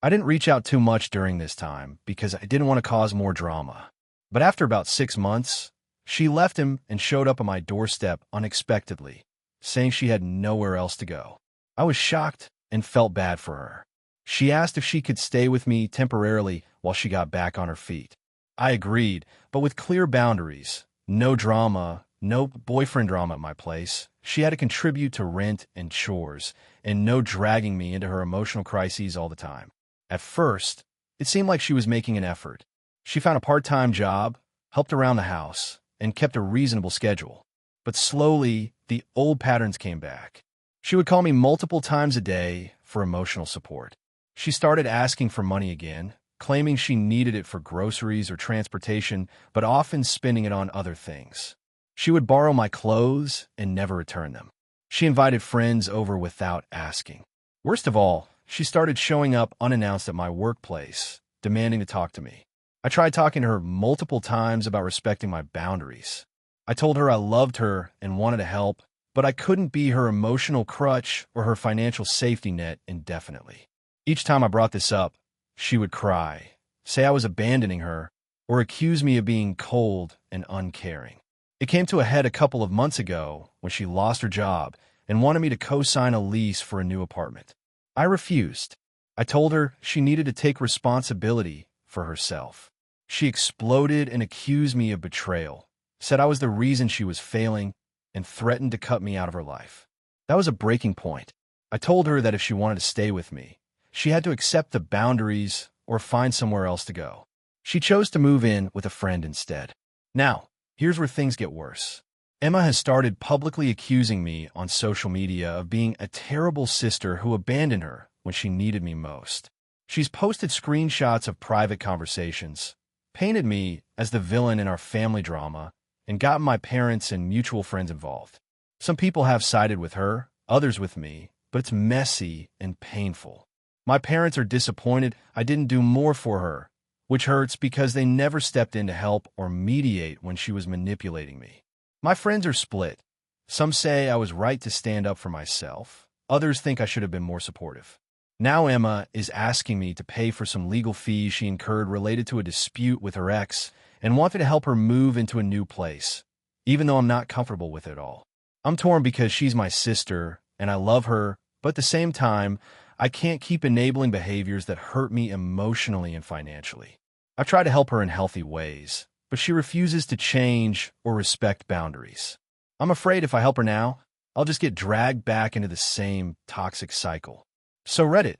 I didn't reach out too much during this time because I didn't want to cause more drama. But after about 6 months, she left him and showed up on my doorstep unexpectedly, saying she had nowhere else to go. I was shocked and felt bad for her. She asked if she could stay with me temporarily while she got back on her feet. I agreed, but with clear boundaries. No drama, no boyfriend drama at my place. She had to contribute to rent and chores, and no dragging me into her emotional crises all the time. At first, it seemed like she was making an effort. She found a part-time job, helped around the house, and kept a reasonable schedule. But slowly, the old patterns came back. She would call me multiple times a day for emotional support. She started asking for money again, claiming she needed it for groceries or transportation, but often spending it on other things. She would borrow my clothes and never return them. She invited friends over without asking. Worst of all, she started showing up unannounced at my workplace, demanding to talk to me. I tried talking to her multiple times about respecting my boundaries. I told her I loved her and wanted to help, but I couldn't be her emotional crutch or her financial safety net indefinitely. Each time I brought this up, she would cry, say I was abandoning her, or accuse me of being cold and uncaring. It came to a head a couple of months ago when she lost her job and wanted me to co-sign a lease for a new apartment. I refused. I told her she needed to take responsibility for herself. She exploded and accused me of betrayal, said I was the reason she was failing, and threatened to cut me out of her life. That was a breaking point. I told her that if she wanted to stay with me, she had to accept the boundaries or find somewhere else to go. She chose to move in with a friend instead. Now, here's where things get worse. Emma has started publicly accusing me on social media of being a terrible sister who abandoned her when she needed me most. She's posted screenshots of private conversations, painted me as the villain in our family drama, and gotten my parents and mutual friends involved. Some people have sided with her, others with me, but it's messy and painful. My parents are disappointed I didn't do more for her, which hurts because they never stepped in to help or mediate when she was manipulating me. My friends are split. Some say I was right to stand up for myself. Others think I should have been more supportive. Now Emma is asking me to pay for some legal fees she incurred related to a dispute with her ex and wanted to help her move into a new place, even though I'm not comfortable with it all. I'm torn because she's my sister and I love her, but at the same time, I can't keep enabling behaviors that hurt me emotionally and financially. I've tried to help her in healthy ways, but she refuses to change or respect boundaries. I'm afraid if I help her now, I'll just get dragged back into the same toxic cycle. So Reddit,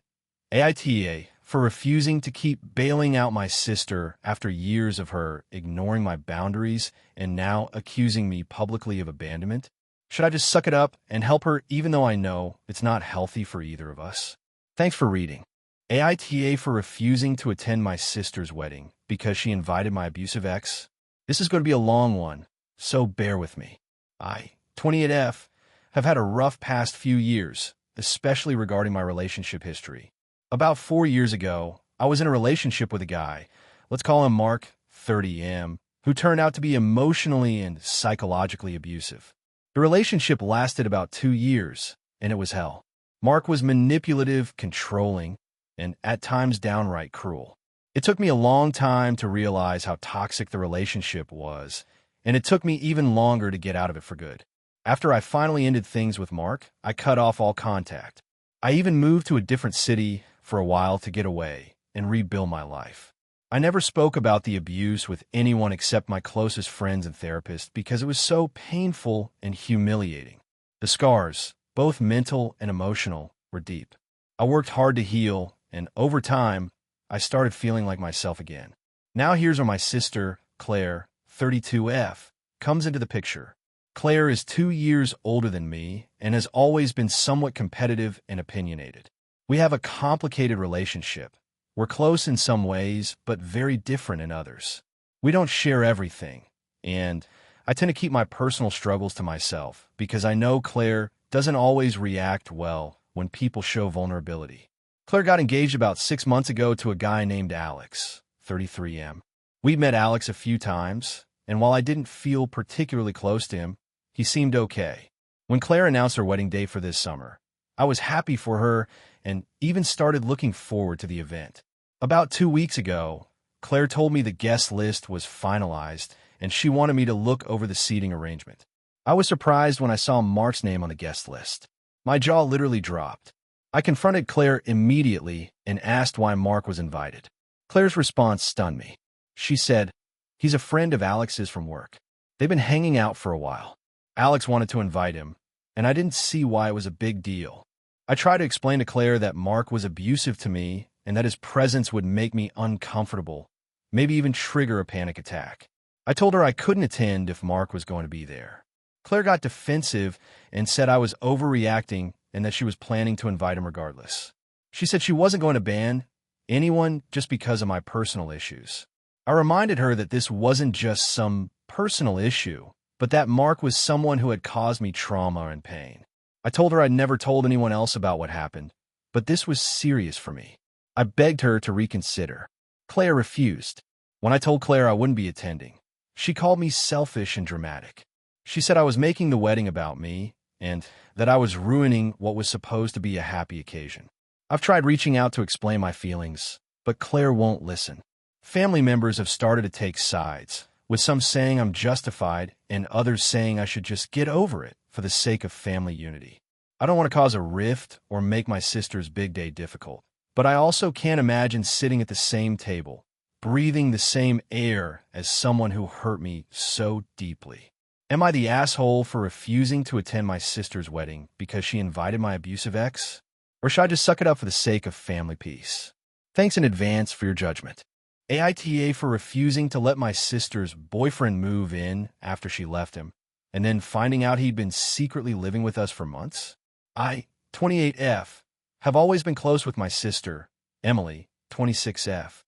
AITA, for refusing to keep bailing out my sister after years of her ignoring my boundaries and now accusing me publicly of abandonment. Should I just suck it up and help her even though I know it's not healthy for either of us? Thanks for reading. AITA for refusing to attend my sister's wedding because she invited my abusive ex. This is going to be a long one, so bear with me. I, 28F, have had a rough past few years, especially regarding my relationship history. About 4 years ago, I was in a relationship with a guy, let's call him Mark, 30M, who turned out to be emotionally and psychologically abusive. The relationship lasted about 2 years, and it was hell. Mark was manipulative, controlling, and at times downright cruel. It took me a long time to realize how toxic the relationship was, and it took me even longer to get out of it for good. After I finally ended things with Mark, I cut off all contact. I even moved to a different city for a while to get away and rebuild my life. I never spoke about the abuse with anyone except my closest friends and therapists because it was so painful and humiliating. The scars, both mental and emotional, were deep. I worked hard to heal, and over time, I started feeling like myself again. Now here's where my sister, Claire, 32F, comes into the picture. Claire is 2 years older than me and has always been somewhat competitive and opinionated. We have a complicated relationship. We're close in some ways, but very different in others. We don't share everything, and I tend to keep my personal struggles to myself because I know Claire doesn't always react well when people show vulnerability. Claire got engaged about 6 months ago to a guy named Alex, 33M. We met Alex a few times, and while I didn't feel particularly close to him, he seemed okay. When Claire announced her wedding date for this summer, I was happy for her and even started looking forward to the event. About 2 weeks ago, Claire told me the guest list was finalized and she wanted me to look over the seating arrangement. I was surprised when I saw Mark's name on the guest list. My jaw literally dropped. I confronted Claire immediately and asked why Mark was invited. Claire's response stunned me. She said, "He's a friend of Alex's from work. They've been hanging out for a while. Alex wanted to invite him, and I didn't see why it was a big deal." I tried to explain to Claire that Mark was abusive to me and that his presence would make me uncomfortable, maybe even trigger a panic attack. I told her I couldn't attend if Mark was going to be there. Claire got defensive and said I was overreacting and that she was planning to invite him regardless. She said she wasn't going to ban anyone just because of my personal issues. I reminded her that this wasn't just some personal issue, but that Mark was someone who had caused me trauma and pain. I told her I'd never told anyone else about what happened, but this was serious for me. I begged her to reconsider. Claire refused. When I told Claire I wouldn't be attending, she called me selfish and dramatic. She said I was making the wedding about me and that I was ruining what was supposed to be a happy occasion. I've tried reaching out to explain my feelings, but Claire won't listen. Family members have started to take sides, with some saying I'm justified and others saying I should just get over it for the sake of family unity. I don't want to cause a rift or make my sister's big day difficult, but I also can't imagine sitting at the same table, breathing the same air as someone who hurt me so deeply. Am I the asshole for refusing to attend my sister's wedding because she invited my abusive ex? Or should I just suck it up for the sake of family peace? Thanks in advance for your judgment. AITA for refusing to let my sister's boyfriend move in after she left him, and then finding out he'd been secretly living with us for months? I, 28F, have always been close with my sister, Emily, 26F.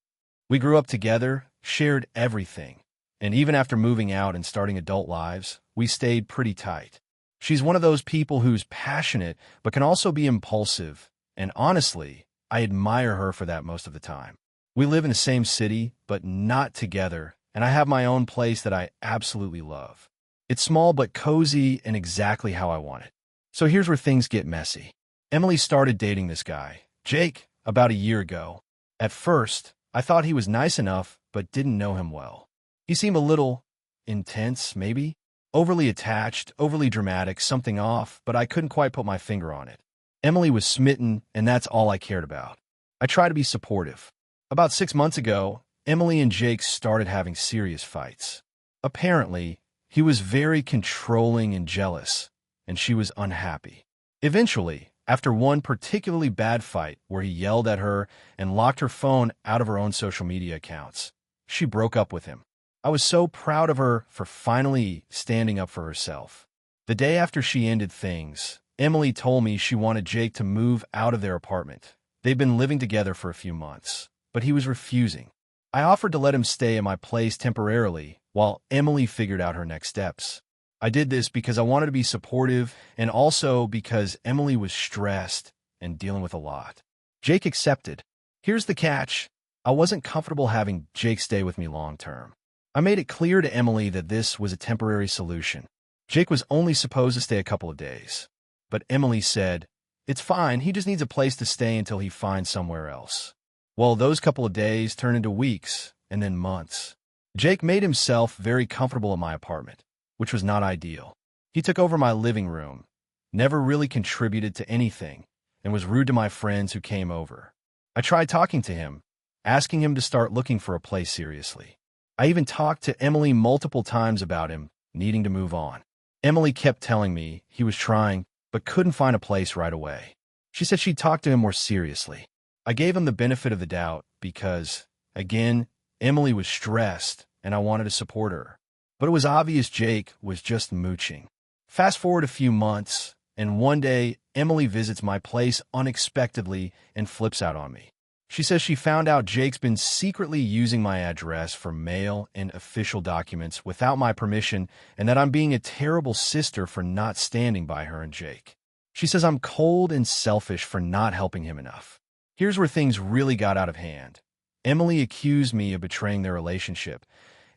We grew up together, shared everything, and even after moving out and starting adult lives, we stayed pretty tight. She's one of those people who's passionate but can also be impulsive, and honestly, I admire her for that most of the time. We live in the same city, but not together, and I have my own place that I absolutely love. It's small but cozy and exactly how I want it. So here's where things get messy. Emily started dating this guy, Jake, about a year ago. At first, I thought he was nice enough, but didn't know him well. He seemed a little intense, maybe? Overly attached, overly dramatic, something off, but I couldn't quite put my finger on it. Emily was smitten, and that's all I cared about. I tried to be supportive. About 6 months ago, Emily and Jake started having serious fights. Apparently, he was very controlling and jealous, and she was unhappy. Eventually, after one particularly bad fight where he yelled at her and locked her phone out of her own social media accounts, she broke up with him. I was so proud of her for finally standing up for herself. The day after she ended things, Emily told me she wanted Jake to move out of their apartment. They'd been living together for a few months, but he was refusing. I offered to let him stay at my place temporarily while Emily figured out her next steps. I did this because I wanted to be supportive and also because Emily was stressed and dealing with a lot. Jake accepted. Here's the catch. I wasn't comfortable having Jake stay with me long term. I made it clear to Emily that this was a temporary solution. Jake was only supposed to stay a couple of days. But Emily said, "It's fine, he just needs a place to stay until he finds somewhere else." Well, those couple of days turned into weeks and then months. Jake made himself very comfortable in my apartment, which was not ideal. He took over my living room, never really contributed to anything, and was rude to my friends who came over. I tried talking to him, asking him to start looking for a place seriously. I even talked to Emily multiple times about him needing to move on. Emily kept telling me he was trying, but couldn't find a place right away. She said she'd talk to him more seriously. I gave him the benefit of the doubt because, again, Emily was stressed and I wanted to support her. But it was obvious Jake was just mooching. Fast forward a few months, and one day, Emily visits my place unexpectedly and flips out on me. She says she found out Jake's been secretly using my address for mail and official documents without my permission and that I'm being a terrible sister for not standing by her and Jake. She says I'm cold and selfish for not helping him enough. Here's where things really got out of hand. Emily accused me of betraying their relationship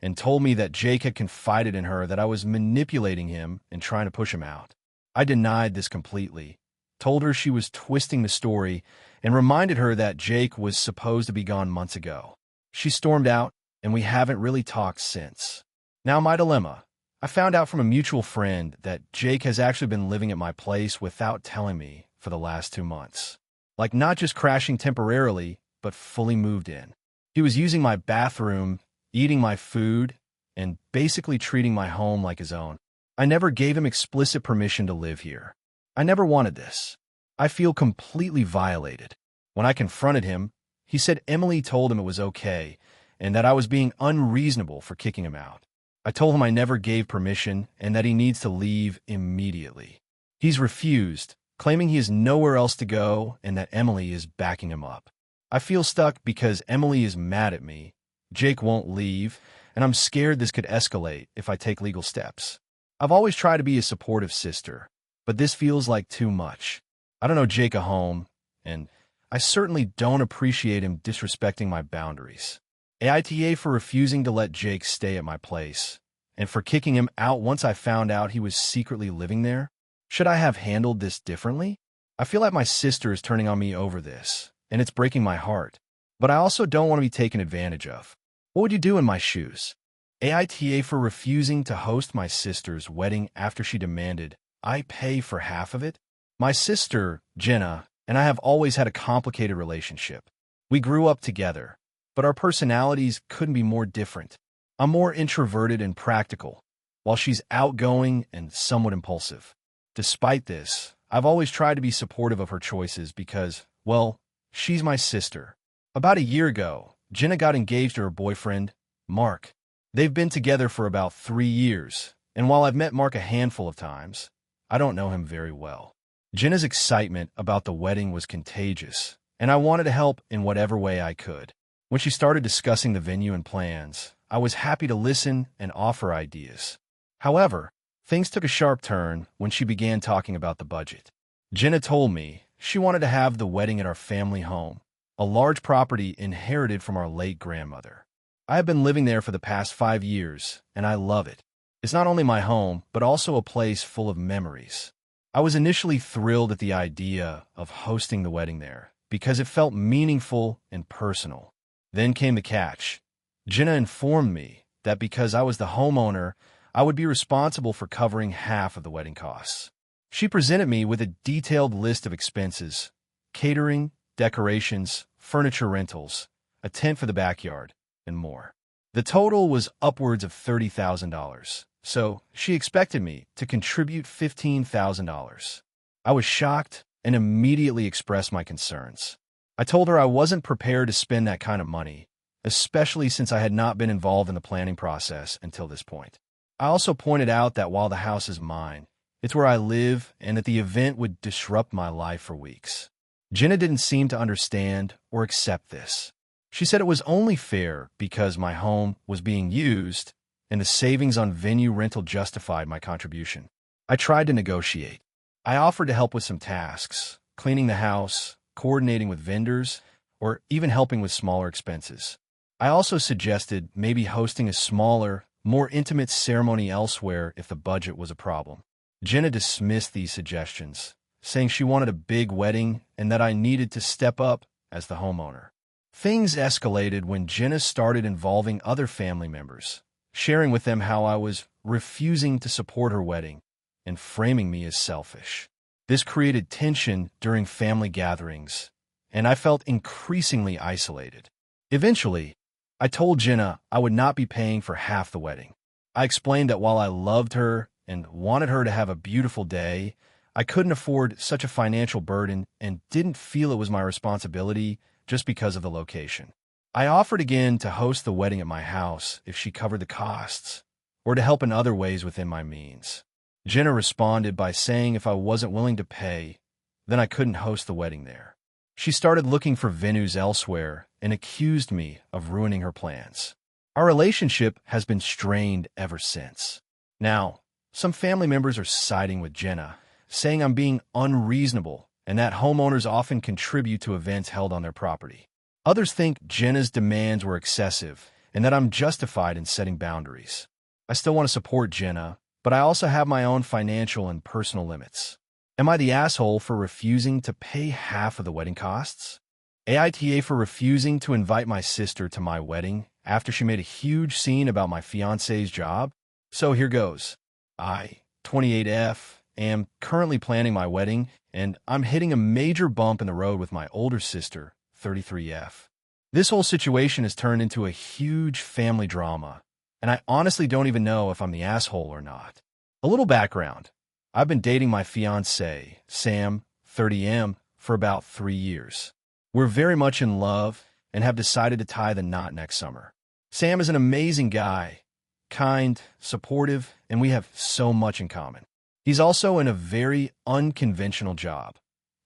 and told me that Jake had confided in her that I was manipulating him and trying to push him out. I denied this completely, told her she was twisting the story, and reminded her that Jake was supposed to be gone months ago. She stormed out, and we haven't really talked since. Now my dilemma. I found out from a mutual friend that Jake has actually been living at my place without telling me for the last 2 months. Like not just crashing temporarily, but fully moved in. He was using my bathroom, eating my food, and basically treating my home like his own. I never gave him explicit permission to live here. I never wanted this. I feel completely violated. When I confronted him, he said Emily told him it was okay and that I was being unreasonable for kicking him out. I told him I never gave permission and that he needs to leave immediately. He's refused, claiming he has nowhere else to go and that Emily is backing him up. I feel stuck because Emily is mad at me, Jake won't leave, and I'm scared this could escalate if I take legal steps. I've always tried to be a supportive sister, but this feels like too much. I don't know Jake a home, and I certainly don't appreciate him disrespecting my boundaries. AITA for refusing to let Jake stay at my place, and for kicking him out once I found out he was secretly living there. Should I have handled this differently? I feel like my sister is turning on me over this, and it's breaking my heart. But I also don't want to be taken advantage of. What would you do in my shoes? AITA for refusing to host my sister's wedding after she demanded I pay for half of it? My sister, Jenna, and I have always had a complicated relationship. We grew up together, but our personalities couldn't be more different. I'm more introverted and practical, while she's outgoing and somewhat impulsive. Despite this, I've always tried to be supportive of her choices because, well, she's my sister. About a year ago, Jenna got engaged to her boyfriend, Mark. They've been together for about 3 years, and while I've met Mark a handful of times, I don't know him very well. Jenna's excitement about the wedding was contagious, and I wanted to help in whatever way I could. When she started discussing the venue and plans, I was happy to listen and offer ideas. However, things took a sharp turn when she began talking about the budget. Jenna told me she wanted to have the wedding at our family home, a large property inherited from our late grandmother. I have been living there for the past 5 years, and I love it. It's not only my home, but also a place full of memories. I was initially thrilled at the idea of hosting the wedding there because it felt meaningful and personal. Then came the catch. Jenna informed me that because I was the homeowner, I would be responsible for covering half of the wedding costs. She presented me with a detailed list of expenses: catering, decorations, furniture rentals, a tent for the backyard, and more. The total was upwards of $30,000, so she expected me to contribute $15,000. I was shocked and immediately expressed my concerns. I told her I wasn't prepared to spend that kind of money, especially since I had not been involved in the planning process until this point. I also pointed out that while the house is mine, it's where I live, and that the event would disrupt my life for weeks. Jenna didn't seem to understand or accept this. She said it was only fair because my home was being used, and the savings on venue rental justified my contribution. I tried to negotiate. I offered to help with some tasks, cleaning the house, coordinating with vendors, or even helping with smaller expenses. I also suggested maybe hosting a smaller, more intimate ceremony elsewhere if the budget was a problem. Jenna dismissed these suggestions, saying she wanted a big wedding and that I needed to step up as the homeowner. Things escalated when Jenna started involving other family members, sharing with them how I was refusing to support her wedding and framing me as selfish. This created tension during family gatherings, and I felt increasingly isolated. Eventually, I told Jenna I would not be paying for half the wedding. I explained that while I loved her and wanted her to have a beautiful day, I couldn't afford such a financial burden and didn't feel it was my responsibility just because of the location. I offered again to host the wedding at my house if she covered the costs, or to help in other ways within my means. Jenna responded by saying if I wasn't willing to pay, then I couldn't host the wedding there. She started looking for venues elsewhere and accused me of ruining her plans. Our relationship has been strained ever since. Now, some family members are siding with Jenna, saying I'm being unreasonable and that homeowners often contribute to events held on their property. Others think Jenna's demands were excessive and that I'm justified in setting boundaries. I still want to support Jenna, but I also have my own financial and personal limits. Am I the asshole for refusing to pay half of the wedding costs? AITA for refusing to invite my sister to my wedding after she made a huge scene about my fiancé's job? So here goes. I, 28F, am currently planning my wedding, and I'm hitting a major bump in the road with my older sister, 33F. This whole situation has turned into a huge family drama, and I honestly don't even know if I'm the asshole or not. A little background. I've been dating my fiancé, Sam, 30M, for about 3 years. We're very much in love and have decided to tie the knot next summer. Sam is an amazing guy, kind, supportive, and we have so much in common. He's also in a very unconventional job.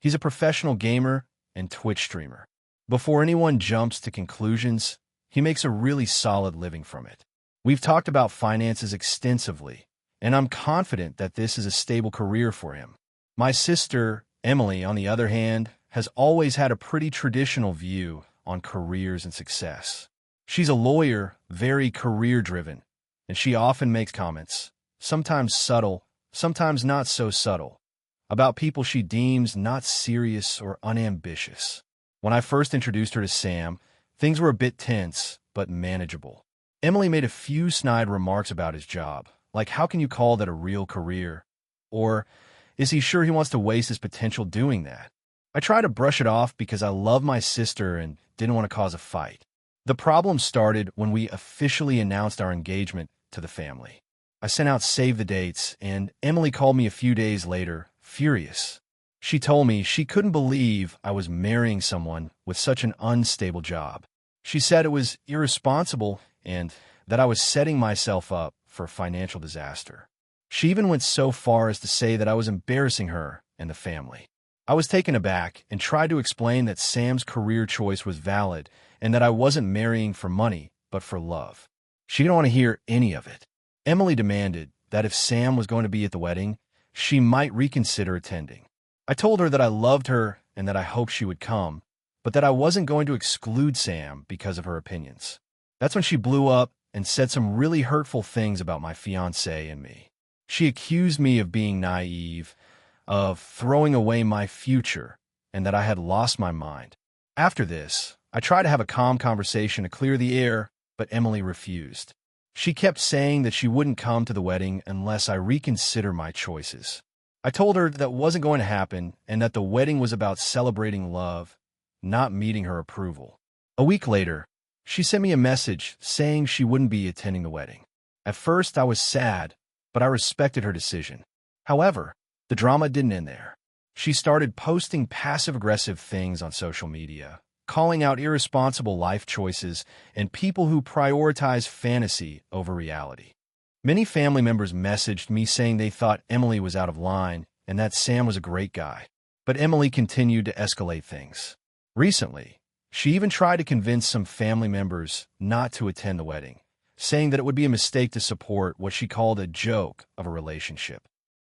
He's a professional gamer and Twitch streamer. Before anyone jumps to conclusions, he makes a really solid living from it. We've talked about finances extensively, and I'm confident that this is a stable career for him. My sister, Emily, on the other hand, has always had a pretty traditional view on careers and success. She's a lawyer, very career-driven, and she often makes comments, sometimes subtle, sometimes not so subtle, about people she deems not serious or unambitious. When I first introduced her to Sam, things were a bit tense, but manageable. Emily made a few snide remarks about his job, like how can you call that a real career? Or, is he sure he wants to waste his potential doing that? I tried to brush it off because I love my sister and didn't want to cause a fight. The problem started when we officially announced our engagement to the family. I sent out save the dates, and Emily called me a few days later, furious. She told me she couldn't believe I was marrying someone with such an unstable job. She said it was irresponsible and that I was setting myself up for financial disaster. She even went so far as to say that I was embarrassing her and the family. I was taken aback and tried to explain that Sam's career choice was valid and that I wasn't marrying for money, but for love. She didn't want to hear any of it. Emily demanded that if Sam was going to be at the wedding, she might reconsider attending. I told her that I loved her and that I hoped she would come, but that I wasn't going to exclude Sam because of her opinions. That's when she blew up and said some really hurtful things about my fiancé and me. She accused me of being naive, of throwing away my future, and that I had lost my mind. After this, I tried to have a calm conversation to clear the air, but Emily refused. She kept saying that she wouldn't come to the wedding unless I reconsider my choices. I told her that wasn't going to happen and that the wedding was about celebrating love, not meeting her approval. A week later, she sent me a message saying she wouldn't be attending the wedding. At first, I was sad, but I respected her decision. However, the drama didn't end there. She started posting passive-aggressive things on social media, calling out irresponsible life choices and people who prioritize fantasy over reality. Many family members messaged me saying they thought Emily was out of line and that Sam was a great guy. But Emily continued to escalate things. Recently, she even tried to convince some family members not to attend the wedding, saying that it would be a mistake to support what she called a joke of a relationship.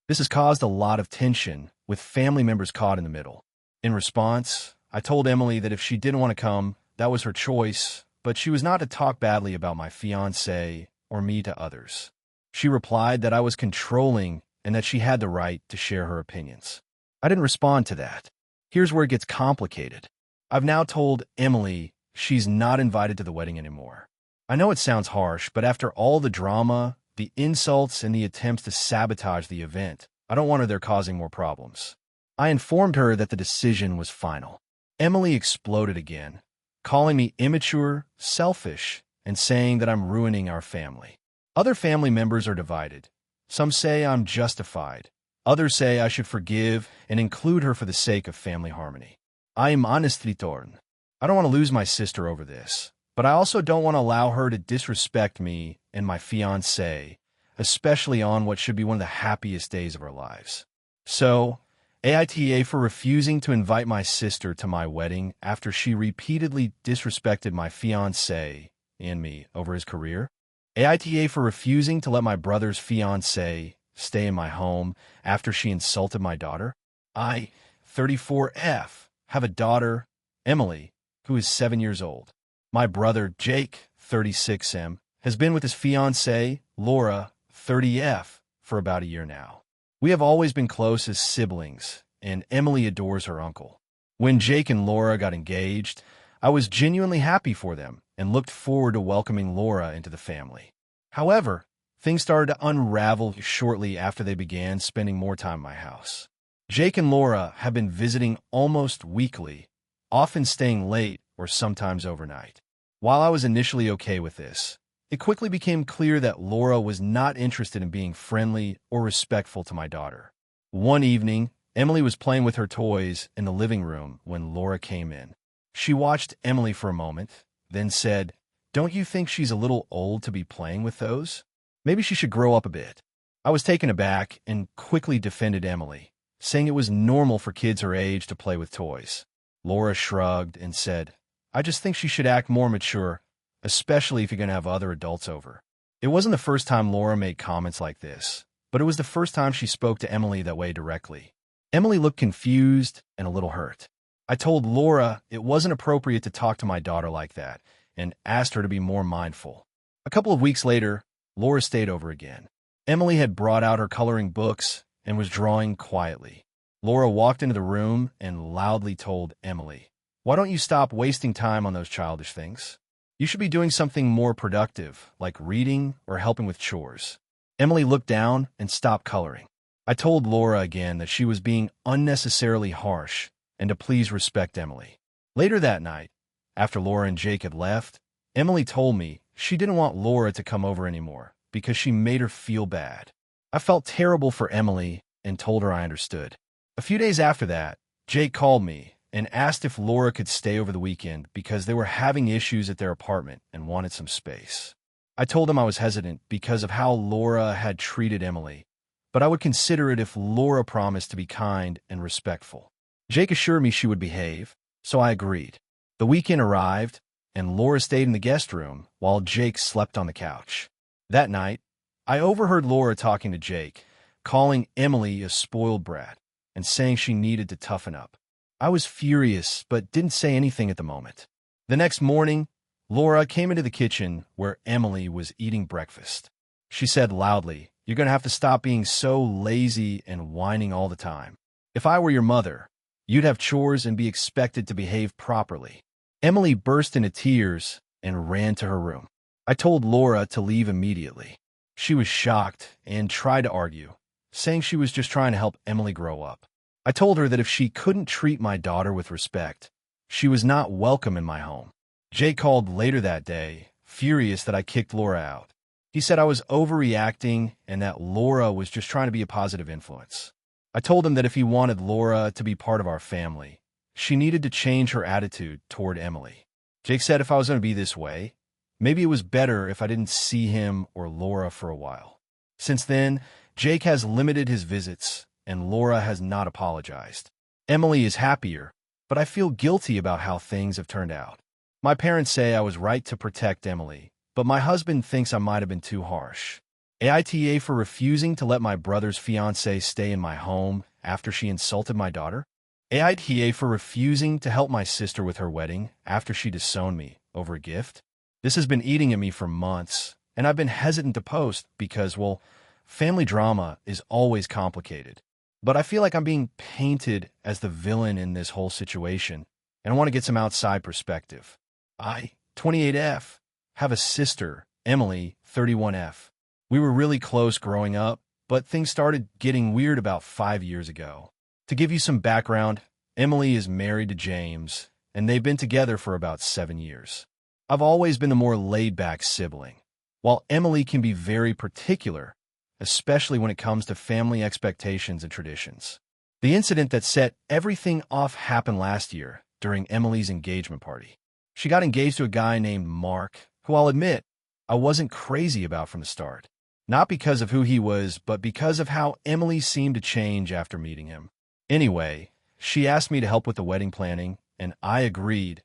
This has caused a lot of tension, with family members caught in the middle. In response, I told Emily that if she didn't want to come, that was her choice, but she was not to talk badly about my fiancé or me to others. She replied that I was controlling and that she had the right to share her opinions. I didn't respond to that. Here's where it gets complicated. I've now told Emily she's not invited to the wedding anymore. I know it sounds harsh, but after all the drama, the insults, and the attempts to sabotage the event, I don't want her there causing more problems. I informed her that the decision was final. Emily exploded again, calling me immature, selfish, and saying that I'm ruining our family. Other family members are divided. Some say I'm justified. Others say I should forgive and include her for the sake of family harmony. I am honestly torn. I don't want to lose my sister over this, but I also don't want to allow her to disrespect me and my fiancé, especially on what should be one of the happiest days of our lives. So, AITA for refusing to invite my sister to my wedding after she repeatedly disrespected my fiancé and me over his career. AITA for refusing to let my brother's fiancé stay in my home after she insulted my daughter. I, 34F, have a daughter, Emily, who is 7 years old. My brother, Jake, 36M, has been with his fiancée, Laura, 30F, for about a year now. We have always been close as siblings, and Emily adores her uncle. When Jake and Laura got engaged, I was genuinely happy for them and looked forward to welcoming Laura into the family. However, things started to unravel shortly after they began spending more time in my house. Jake and Laura have been visiting almost weekly, often staying late or sometimes overnight. While I was initially okay with this, it quickly became clear that Laura was not interested in being friendly or respectful to my daughter. One evening, Emily was playing with her toys in the living room when Laura came in. She watched Emily for a moment, then said, "Don't you think she's a little old to be playing with those? Maybe she should grow up a bit." I was taken aback and quickly defended Emily, saying it was normal for kids her age to play with toys. Laura shrugged and said, "I just think she should act more mature, especially if you're going to have other adults over." It wasn't the first time Laura made comments like this, but it was the first time she spoke to Emily that way directly. Emily looked confused and a little hurt. I told Laura it wasn't appropriate to talk to my daughter like that and asked her to be more mindful. A couple of weeks later, Laura stayed over again. Emily had brought out her coloring books and was drawing quietly. Laura walked into the room and loudly told Emily, "Why don't you stop wasting time on those childish things? You should be doing something more productive, like reading or helping with chores." Emily looked down and stopped coloring. I told Laura again that she was being unnecessarily harsh and to please respect Emily. Later that night, after Laura and Jake had left, Emily told me she didn't want Laura to come over anymore because she made her feel bad. I felt terrible for Emily and told her I understood. A few days after that, Jake called me and asked if Laura could stay over the weekend because they were having issues at their apartment and wanted some space. I told him I was hesitant because of how Laura had treated Emily, but I would consider it if Laura promised to be kind and respectful. Jake assured me she would behave, so I agreed. The weekend arrived, and Laura stayed in the guest room while Jake slept on the couch. That night, I overheard Laura talking to Jake, calling Emily a spoiled brat, and saying she needed to toughen up. I was furious, but didn't say anything at the moment. The next morning, Laura came into the kitchen where Emily was eating breakfast. She said loudly, "You're going to have to stop being so lazy and whining all the time. If I were your mother, you'd have chores and be expected to behave properly." Emily burst into tears and ran to her room. I told Laura to leave immediately. She was shocked and tried to argue, saying she was just trying to help Emily grow up. I told her that if she couldn't treat my daughter with respect, she was not welcome in my home. Jay called later that day, furious that I kicked Laura out. He said I was overreacting and that Laura was just trying to be a positive influence. I told him that if he wanted Laura to be part of our family, she needed to change her attitude toward Emily. Jake said if I was going to be this way, maybe it was better if I didn't see him or Laura for a while. Since then, Jake has limited his visits, and Laura has not apologized. Emily is happier, but I feel guilty about how things have turned out. My parents say I was right to protect Emily, but my husband thinks I might have been too harsh. AITA for refusing to let my brother's fiancée stay in my home after she insulted my daughter. AITA for refusing to help my sister with her wedding after she disowned me over a gift. This has been eating at me for months, and I've been hesitant to post because, well, family drama is always complicated. But I feel like I'm being painted as the villain in this whole situation, and I want to get some outside perspective. I, 28F, have a sister, Emily, 31F. We were really close growing up, but things started getting weird about 5 years ago. To give you some background, Emily is married to James, and they've been together for about 7 years. I've always been the more laid-back sibling, while Emily can be very particular, especially when it comes to family expectations and traditions. The incident that set everything off happened last year during Emily's engagement party. She got engaged to a guy named Mark, who I'll admit I wasn't crazy about from the start. Not because of who he was, but because of how Emily seemed to change after meeting him. Anyway, she asked me to help with the wedding planning, and I agreed,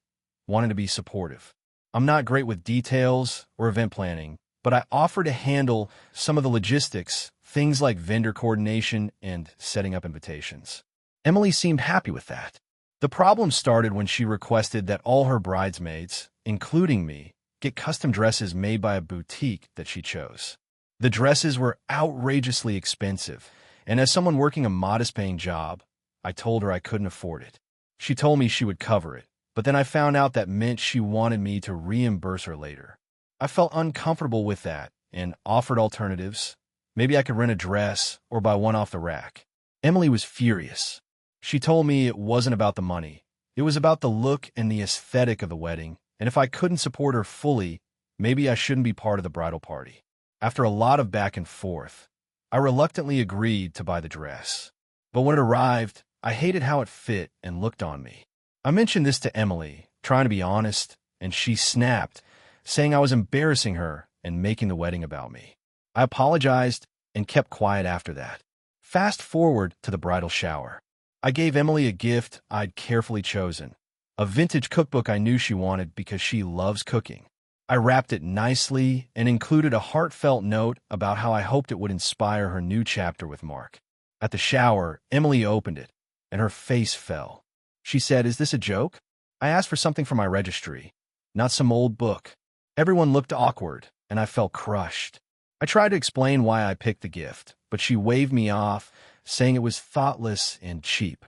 wanting to be supportive. I'm not great with details or event planning, but I offered to handle some of the logistics, things like vendor coordination and setting up invitations. Emily seemed happy with that. The problem started when she requested that all her bridesmaids, including me, get custom dresses made by a boutique that she chose. The dresses were outrageously expensive, and as someone working a modest-paying job, I told her I couldn't afford it. She told me she would cover it, but then I found out that meant she wanted me to reimburse her later. I felt uncomfortable with that and offered alternatives. Maybe I could rent a dress or buy one off the rack. Emily was furious. She told me it wasn't about the money. It was about the look and the aesthetic of the wedding, and if I couldn't support her fully, maybe I shouldn't be part of the bridal party. After a lot of back and forth, I reluctantly agreed to buy the dress. But when it arrived, I hated how it fit and looked on me. I mentioned this to Emily, trying to be honest, and she snapped, saying I was embarrassing her and making the wedding about me. I apologized and kept quiet after that. Fast forward to the bridal shower. I gave Emily a gift I'd carefully chosen, a vintage cookbook I knew she wanted because she loves cooking. I wrapped it nicely and included a heartfelt note about how I hoped it would inspire her new chapter with Mark. At the shower, Emily opened it, and her face fell. She said, "Is this a joke?" I asked for something from my registry, not some old book. Everyone looked awkward, and I felt crushed. I tried to explain why I picked the gift, but she waved me off, saying it was thoughtless and cheap.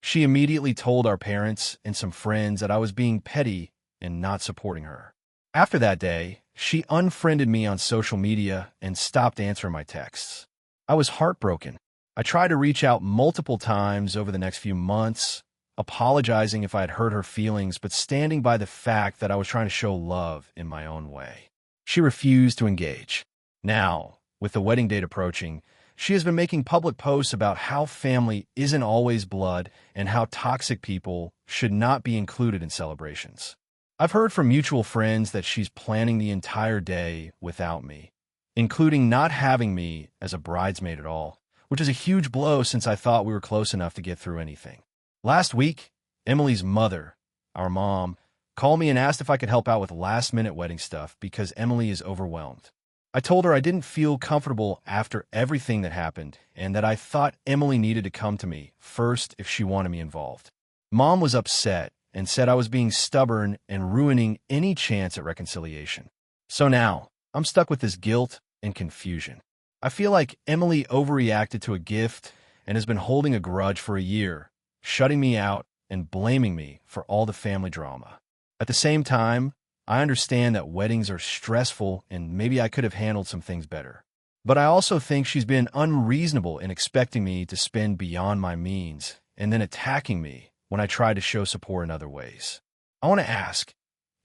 She immediately told our parents and some friends that I was being petty and not supporting her. After that day, she unfriended me on social media and stopped answering my texts. I was heartbroken. I tried to reach out multiple times over the next few months, apologizing if I had hurt her feelings, but standing by the fact that I was trying to show love in my own way. She refused to engage. Now, with the wedding date approaching, she has been making public posts about how family isn't always blood and how toxic people should not be included in celebrations. I've heard from mutual friends that she's planning the entire day without me, including not having me as a bridesmaid at all, which is a huge blow since I thought we were close enough to get through anything. Last week, Emily's mother, our mom, called me and asked if I could help out with last-minute wedding stuff because Emily is overwhelmed. I told her I didn't feel comfortable after everything that happened and that I thought Emily needed to come to me first if she wanted me involved. Mom was upset and said I was being stubborn and ruining any chance at reconciliation. So now, I'm stuck with this guilt and confusion. I feel like Emily overreacted to a gift and has been holding a grudge for a year, shutting me out and blaming me for all the family drama. At the same time, I understand that weddings are stressful and maybe I could have handled some things better. But I also think she's been unreasonable in expecting me to spend beyond my means and then attacking me when I try to show support in other ways. I want to ask,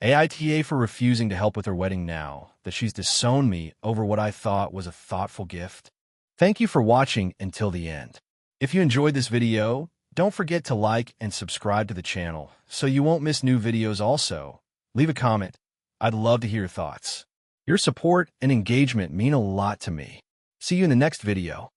AITA for refusing to help with her wedding now that she's disowned me over what I thought was a thoughtful gift? Thank you for watching until the end. If you enjoyed this video, don't forget to like and subscribe to the channel so you won't miss new videos also. Leave a comment. I'd love to hear your thoughts. Your support and engagement mean a lot to me. See you in the next video.